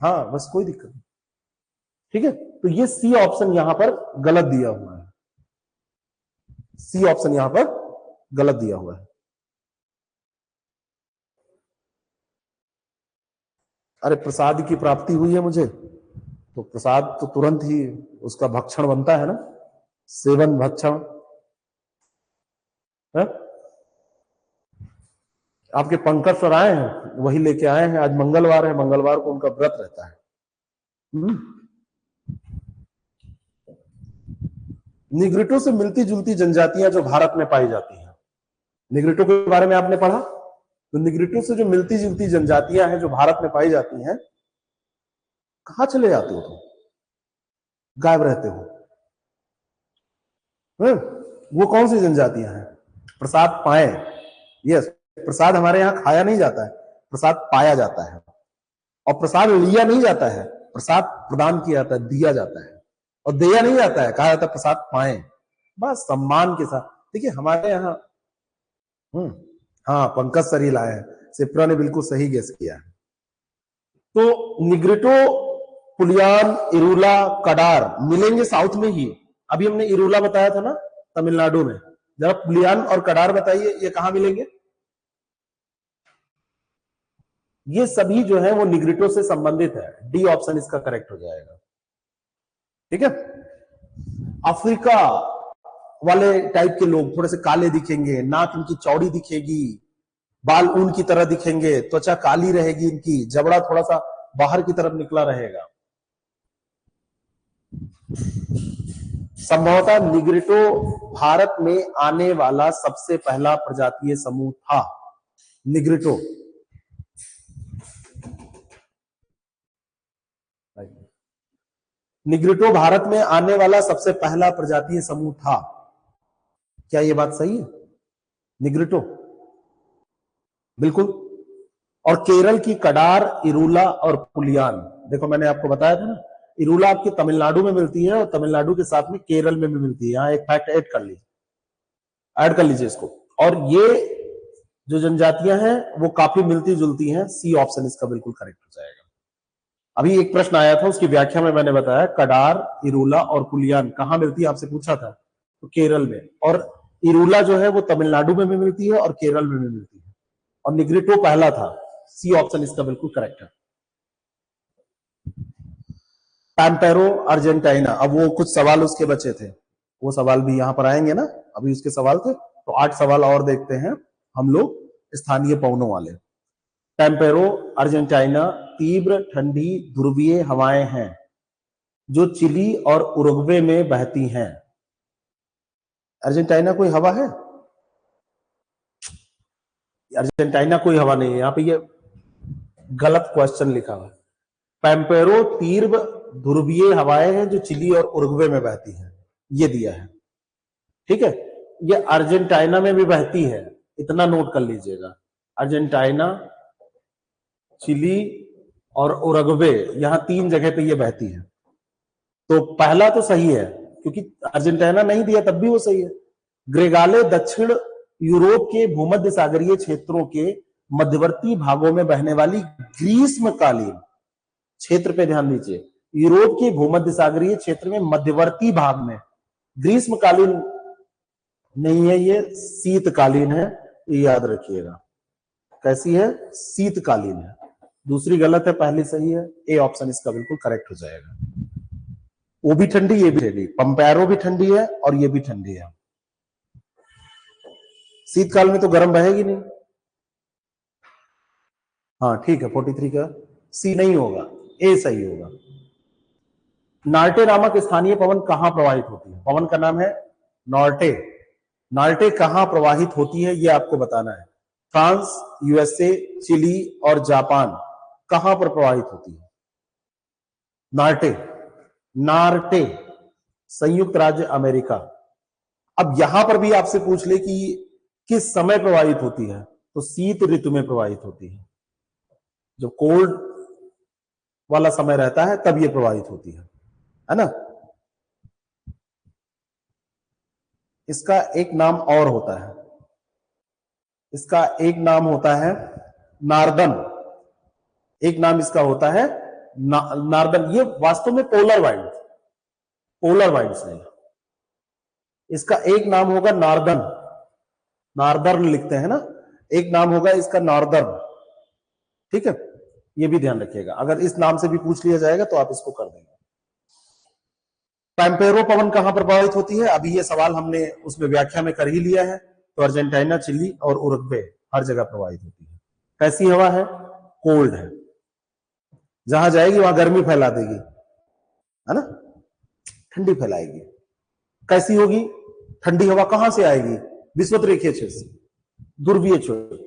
हाँ बस कोई दिक्कत नहीं, ठीक है। तो ये सी ऑप्शन यहां पर गलत दिया हुआ है। सी ऑप्शन यहां पर गलत दिया हुआ है। अरे प्रसाद की प्राप्ति हुई है मुझे, तो प्रसाद तो तुरंत ही उसका भक्षण बनता है ना, सेवन भक्षण है? आपके पंकज सर आए हैं, वही लेके आए हैं। आज मंगलवार है, मंगलवार को उनका व्रत रहता है। निग्रिटो से मिलती जुलती जनजातियां जो भारत में पाई जाती हैं, निग्रिटो के बारे में आपने पढ़ा, तो निग्रिटो से जो मिलती जुलती जनजातियां हैं जो भारत में पाई जाती हैं, कहां चले जाते हो तुम, गायब रहते हो? वो कौन सी जनजातियां हैं? प्रसाद पाए, यस, प्रसाद हमारे यहां खाया नहीं जाता है, प्रसाद पाया जाता है। और प्रसाद लिया नहीं जाता है, प्रसाद प्रदान किया जाता है, दिया जाता है। और दिया नहीं जाता है, कहा जाता है प्रसाद पाए, बस सम्मान के साथ। देखिए हमारे यहाँ हाँ पंकज सर ही लाए हैं, सिप्रा ने बिल्कुल सही गेस किया है। तो निग्रिटो, पुलियान, इरूला, कडार मिलेंगे साउथ में ही। अभी हमने इरूला बताया था ना तमिलनाडु में, जरा पुलियान और कडार बताइए ये कहां मिलेंगे? ये सभी जो है वो निग्रिटो से संबंधित है। डी ऑप्शन इसका करेक्ट हो जाएगा, ठीक है। अफ्रीका वाले टाइप के लोग थोड़े से काले दिखेंगे, नाक इनकी चौड़ी दिखेगी, बाल ऊन की तरह दिखेंगे, त्वचा काली रहेगी इनकी, जबड़ा थोड़ा सा बाहर की तरफ निकला रहेगा। संभवतः निग्रिटो भारत में आने वाला सबसे पहला प्रजातीय समूह था। निग्रिटो निग्रिटो भारत में आने वाला सबसे पहला प्रजातीय समूह था। क्या यह बात सही है? निग्रिटो बिल्कुल। और केरल की कडार, इरूला और पुलियान, देखो मैंने आपको बताया था ना, इरूला आपकी तमिलनाडु में मिलती है और तमिलनाडु के साथ में केरल में भी मिलती है। यहां एक फैक्ट ऐड कर लीजिए इसको। और ये जो जनजातियां हैं वो काफी मिलती जुलती हैं। सी ऑप्शन इसका बिल्कुल करेक्ट हो जाएगा। अभी एक प्रश्न आया था, उसकी व्याख्या में मैंने बताया, कडार, इरूला और पुलियान कहां मिलती है आपसे पूछा था, तो केरल में। और इरूला जो है वो तमिलनाडु में भी मिलती है और केरल में भी मिलती है। और निग्रिटो पहला था। सी ऑप्शन इसका बिल्कुल करेक्ट है। पैम्पेरो अर्जेंटाइना, अब वो कुछ सवाल उसके बचे थे, वो सवाल भी यहां पर आएंगे ना, अभी उसके सवाल थे, तो 8 सवाल और देखते हैं हम लोग स्थानीय पवनों वाले। पैम्पेरो अर्जेंटाइना तीव्र ठंडी ध्रुवीय हवाएं हैं जो चिली और उरुग्वे में बहती हैं। अर्जेंटाइना कोई हवा है? अर्जेंटाइना कोई हवा नहीं है, यहां पे ये गलत क्वेश्चन लिखा हुआ है। पैम्पेरो तीव्र ध्रुवीय हवाएं हैं जो चिली और उरुग्वे में बहती हैं, ये दिया है, ठीक है। ये अर्जेंटाइना में भी बहती है, इतना नोट कर लीजिएगा। अर्जेंटाइना, चिली और उरुग्वे, यहां 3 जगह पे ये बहती है। तो पहला तो सही है, क्योंकि अर्जेंटीना नहीं दिया तब भी वो सही है। ग्रेगाले दक्षिण यूरोप के भूमध्य सागरीय क्षेत्रों के मध्यवर्ती भागों में बहने वाली ग्रीष्मकालीन, क्षेत्र पे ध्यान दीजिए, यूरोप के भूमध्य सागरीय क्षेत्र में मध्यवर्ती भाग में, ग्रीष्मकालीन नहीं है, ये शीतकालीन है, ये याद रखिएगा। कैसी है? शीतकालीन है। दूसरी गलत है, पहली सही है। ए ऑप्शन इसका बिल्कुल करेक्ट हो जाएगा। वो भी ठंडी, ये भी ठंडी, पंपैरो भी ठंडी है और ये भी ठंडी है। शीतकाल में तो गर्म बहेगी नहीं। हाँ ठीक है, 43 का सी नहीं होगा, ए सही होगा। नार्टे नामक स्थानीय पवन कहां प्रवाहित होती है? पवन का नाम है नॉर्टे। नार्टे कहां प्रवाहित होती है ये आपको बताना है। फ्रांस, यूएसए, चिली और जापान कहां पर प्रवाहित होती है? नार्टे, नार्टे संयुक्त राज्य अमेरिका। अब यहां पर भी आपसे पूछ ले कि किस समय प्रवाहित होती है, तो शीत ऋतु में प्रवाहित होती है। जब कोल्ड वाला समय रहता है तब ये प्रवाहित होती है ना। इसका एक नाम और होता है, इसका एक नाम होता है नार्दन। एक नाम इसका होता है नार्दन। ये वास्तव में पोलर वाइंड, पोलर वाइंड्स नहीं, इसका एक नाम होगा नार्दन। नार्दर्न लिखते हैं ना, एक नाम होगा इसका नॉर्दर्न। ठीक है, ये भी ध्यान रखिएगा, अगर इस नाम से भी पूछ लिया जाएगा तो आप इसको कर देंगे। पैम्पेरो पवन कहां प्रभावित होती है? अभी ये सवाल हमने उसमें व्याख्या में कर ही लिया है। तो अर्जेंटीना, चिली और उरुग्वे हर जगह प्रभावित होती है। कैसी हवा है? कोल्ड है। जहां जाएगी वहां गर्मी फैला देगी, है ना, ठंडी फैलाएगी। कैसी होगी? ठंडी हवा कहां से आएगी? विषुवत रेखीय क्षेत्र से, ध्रुवीय क्षेत्र,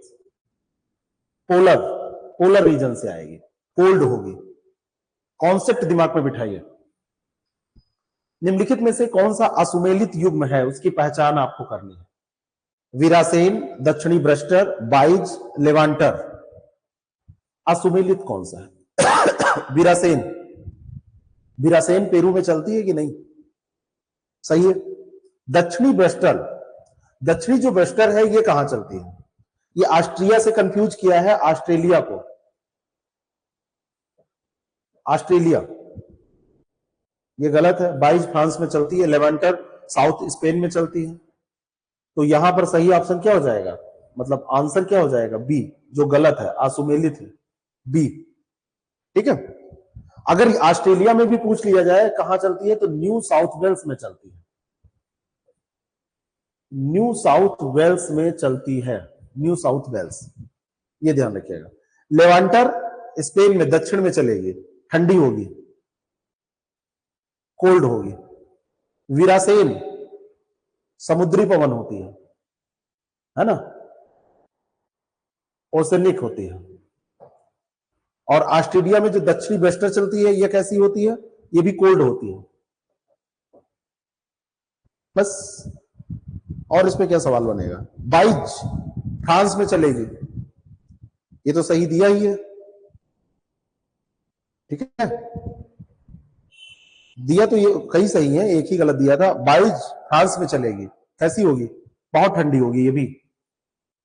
पोलर, पोलर रीजन से आएगी, कोल्ड होगी। कॉन्सेप्ट दिमाग में बिठाइए। निम्नलिखित में से कौन सा असुमेलित युग्म है, उसकी पहचान आपको करनी है। विरासेन, दक्षिणी ब्रस्टर, बाइज, लेवांटर। असुमेलित कौन सा है? विरासेन। विरासेन पेरू में चलती है कि नहीं? सही है। दक्षिणी ब्रस्टर, दक्षिणी जो ब्रस्टर है ये कहां चलती है? ये ऑस्ट्रिया से कंफ्यूज किया है ऑस्ट्रेलिया को। ऑस्ट्रेलिया ये गलत है। बाइज फ्रांस में चलती है, लेवांटर साउथ स्पेन में चलती है। तो यहां पर सही ऑप्शन क्या हो जाएगा, मतलब आंसर क्या हो जाएगा? बी, जो गलत है, असुमेलित है, बी। ठीक है। अगर ऑस्ट्रेलिया में भी पूछ लिया जाए कहां चलती है, तो न्यू साउथ वेल्स में चलती है। न्यू साउथ वेल्स में चलती है, न्यू साउथ वेल्स, ये ध्यान रखिएगा। लेवांटर स्पेन में दक्षिण में चलेगी, ठंडी होगी, कोल्ड होगी। विरासेन समुद्री पवन होती है ना, ओसेनिक होती है। और ऑस्ट्रेलिया में जो दक्षिणी वेस्टर चलती है ये कैसी होती है? ये भी कोल्ड होती है। बस, और इसमें क्या सवाल बनेगा? बाइज फ्रांस में चलेगी, ये तो सही दिया ही है। ठीक है, दिया तो ये कई सही है, एक ही गलत दिया था। बाइज फ्रांस में चलेगी, कैसी होगी? बहुत ठंडी होगी, ये भी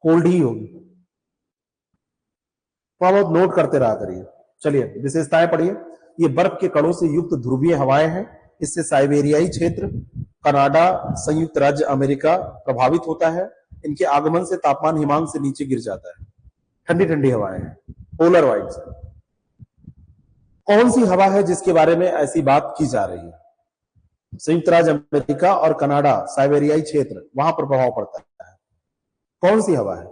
कोल्ड ही होगी। तो बहुत नोट करते रहा करिए। चलिए विशेषताएं पढ़िए। ये बर्फ के कणों से युक्त ध्रुवीय हवाएं हैं। इससे साइबेरियाई क्षेत्र, कनाडा, संयुक्त राज्य अमेरिका प्रभावित होता है। इनके आगमन से तापमान हिमांक से नीचे गिर जाता है। ठंडी ठंडी हवाएं हैं, पोलर वाइड्स। कौन सी हवा है जिसके बारे में ऐसी बात की जा रही है? संयुक्त राज्य अमेरिका और कनाडा, साइबेरियाई क्षेत्र, वहां पर प्रभाव पड़ता है। कौन सी हवा है?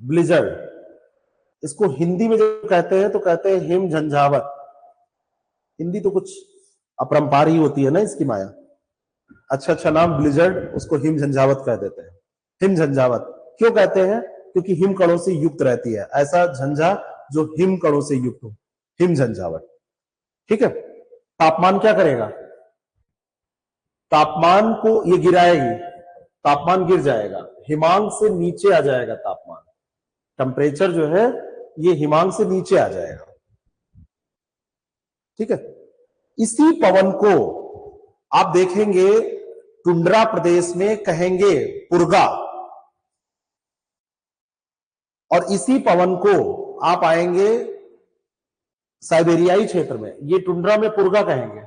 ब्लिजर्ड। इसको हिंदी में जो कहते हैं तो कहते हैं हिम झंझावत। हिंदी तो कुछ अपरंपार ही होती है ना इसकी माया। अच्छा अच्छा नाम ब्लिजर्ड, उसको हिम झंझावत कह देते हैं। हिम झंझावत क्यों कहते हैं? क्योंकि हिम कणों से युक्त रहती है, ऐसा झंझा जो हिम कणों से युक्त हो, हिम झंझावत। ठीक है। तापमान क्या करेगा? तापमान को ये गिराएगी, तापमान गिर जाएगा, हिमांक से नीचे आ जाएगा तापमान। टेम्परेचर जो है ये हिमांक से नीचे आ जाएगा। ठीक है। इसी पवन को आप देखेंगे टुंड्रा प्रदेश में कहेंगे पुर्गा, और इसी पवन को आप आएंगे साइबेरियाई क्षेत्र में, ये टुंड्रा में पुर्गा कहेंगे,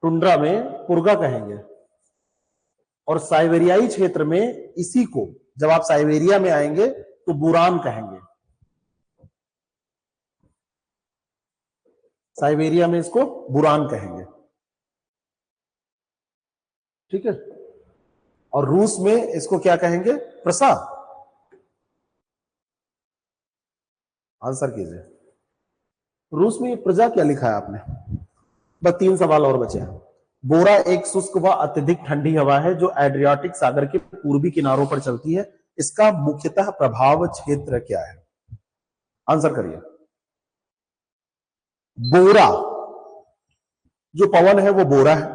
टुंड्रा में पुर्गा कहेंगे। और साइबेरियाई क्षेत्र में इसी को जब आप साइबेरिया में आएंगे तो बुरान कहेंगे। साइबेरिया में इसको बुरान कहेंगे। ठीक है। और रूस में इसको क्या कहेंगे? प्रसा। आंसर कीजिए। रूस में प्रजा क्या लिखा है आपने? बस 3 सवाल और बचे हैं। बोरा एक शुष्क व अत्यधिक ठंडी हवा है जो एड्रियाटिक सागर के पूर्वी किनारों पर चलती है। इसका मुख्यतः प्रभाव क्षेत्र क्या है? आंसर करिए। बोरा, जो पवन है वो बोरा है,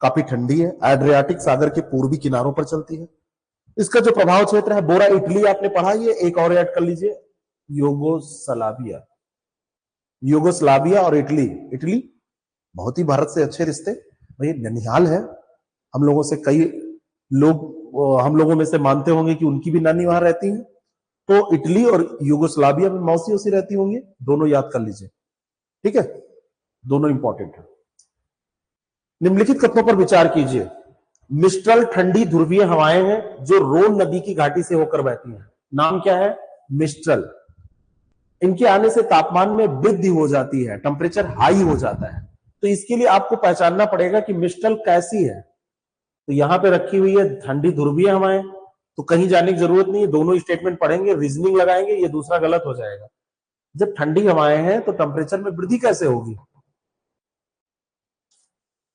काफी ठंडी है, एड्रियाटिक सागर के पूर्वी किनारों पर चलती है। इसका जो प्रभाव क्षेत्र है, बोरा इटली आपने पढ़ा, ये एक और ऐड कर लीजिए, यूगोस्लाविया। यूगोस्लाविया और इटली, इटली बहुत ही भारत से अच्छे रिश्ते, भाई ननिहाल है, हम लोगों से कई लोग हम लोगों में से मानते होंगे कि उनकी भी नानी वहां रहती है, तो इटली और यूगोस्लाविया में मौसी उसी रहती होंगी, दोनों याद कर लीजिए, ठीक है, दोनों इंपॉर्टेंट है। निम्नलिखित कथनों पर विचार कीजिए। मिस्ट्रल ठंडी ध्रुवीय हवाएं हैं जो रोन नदी की घाटी से होकर बहती हैं। नाम क्या है? मिस्ट्रल। इनके आने से तापमान में वृद्धि हो जाती है, टेम्परेचर हाई हो जाता है। तो इसके लिए आपको पहचानना पड़ेगा कि मिस्ट्रल कैसी है। तो यहां पे रखी हुई है ठंडी ध्रुवीय हवाएं, तो कहीं जाने की जरूरत नहीं है, दोनों स्टेटमेंट पढ़ेंगे, रीजनिंग लगाएंगे, ये दूसरा गलत हो जाएगा। जब ठंडी हवाएं हैं तो टेम्परेचर में वृद्धि कैसे होगी?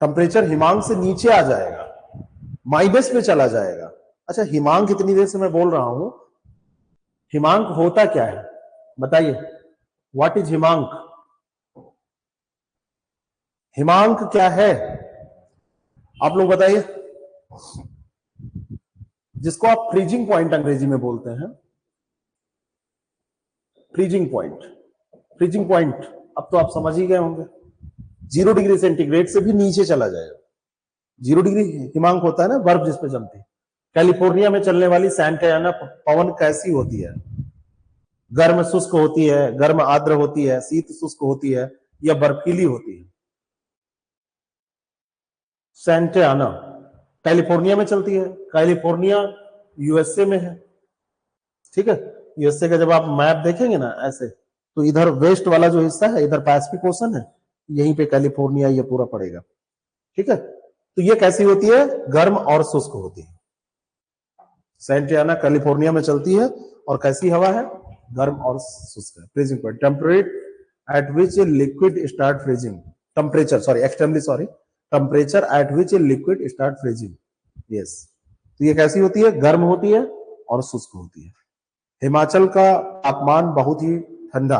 टेम्परेचर हिमांक से नीचे आ जाएगा, माइनस में चला जाएगा। अच्छा, हिमांक कितनी देर से मैं बोल रहा हूं, हिमांक होता क्या है बताइए, व्हाट इज हिमांक? हिमांक क्या है आप लोग बताइए, जिसको आप फ्रीजिंग पॉइंट अंग्रेजी में बोलते हैं। फ्रीजिंग पॉइंट, फ्रीजिंग पॉइंट अब तो आप समझ ही गए होंगे, 0 डिग्री सेंटीग्रेड से भी नीचे चला जाएगा। 0 डिग्री हिमांक होता है ना, बर्फ जिस पे जमती है। कैलिफोर्निया में चलने वाली सैंटा एना पवन कैसी होती है? गर्म शुष्क होती है, गर्म आर्द्र होती है, शीत शुष्क होती है, या बर्फीली होती है? सैंटा एना कैलिफोर्निया में चलती है, कैलिफोर्निया यूएसए में है, ठीक है। यूएसए का जब आप मैप देखेंगे ना ऐसे, तो इधर वेस्ट वाला जो हिस्सा है, इधर पैसिफिक ओशन है, यहीं पे कैलिफोर्निया ये पूरा पड़ेगा, ठीक है। तो ये कैसी होती है? गर्म और शुष्क होती है। सैंटा एना कैलिफोर्निया में चलती है और कैसी हवा है? गर्म और शुष्क है। Freezing point, temperate eight which a liquid start freezing, temperature sorry extremely sorry, temperature at which a liquid start freezing, yes. तो ये कैसी होती है? गर्म होती है और शुष्क होती है। हिमाचल का तापमान बहुत ही ठंडा।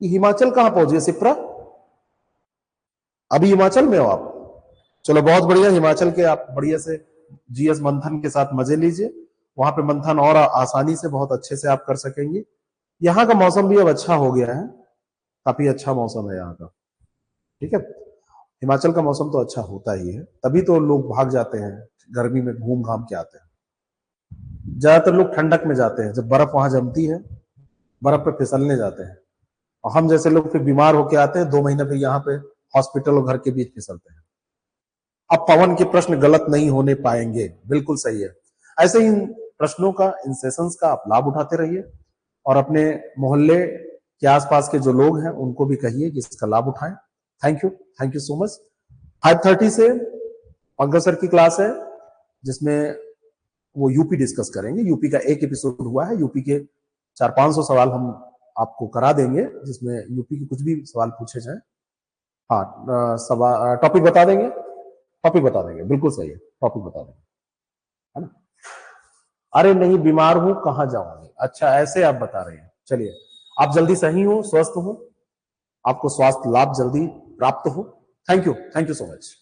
हिमाचल कहां पहुंचे सिप्रा? अभी हिमाचल में हो आप? चलो बहुत बढ़िया, हिमाचल के आप बढ़िया से जीएस मंथन के साथ मजे लीजिए, वहां पे मंथन और आसानी से बहुत अच्छे से आप कर सकेंगे। यहाँ का मौसम भी अब अच्छा हो गया है, काफी अच्छा मौसम है यहाँ का, ठीक है। हिमाचल का मौसम तो अच्छा होता ही है, तभी तो लोग भाग जाते हैं, गर्मी में घूम घाम के आते हैं। ज्यादातर लोग ठंडक में जाते हैं, जब बर्फ वहां जमती है, बर्फ पे फिसलने जाते हैं, और हम जैसे लोग फिर बीमार होके आते हैं, 2 महीने फिर यहाँ पे हॉस्पिटल और घर के बीच फिसलते हैं। अब पवन के प्रश्न गलत नहीं होने पाएंगे, बिल्कुल सही है। ऐसे ही इन प्रश्नों का, इन सेशंस का आप लाभ उठाते रहिए, और अपने मोहल्ले के आसपास के जो लोग हैं उनको भी कहिए कि इसका लाभ उठाएं। Thank you so much. 5:30 से पंकज सर की क्लास है, जिसमें वो यूपी डिस्कस करेंगे। यूपी का एक एपिसोड हुआ है, यूपी के 400-500 सवाल हम आपको करा देंगे, जिसमें यूपी के कुछ भी सवाल पूछे जाए। हाँ, सवाल टॉपिक बता देंगे, टॉपिक बता देंगे, बिल्कुल सही है, टॉपिक बता देंगे, है ना। अरे नहीं, बीमार हूं, कहां जाऊंगी? अच्छा, ऐसे आप बता रहे हैं। चलिए, आप जल्दी सही हो, स्वस्थ हो, आपको स्वास्थ्य लाभ जल्दी प्राप्त हो। Thank you so much.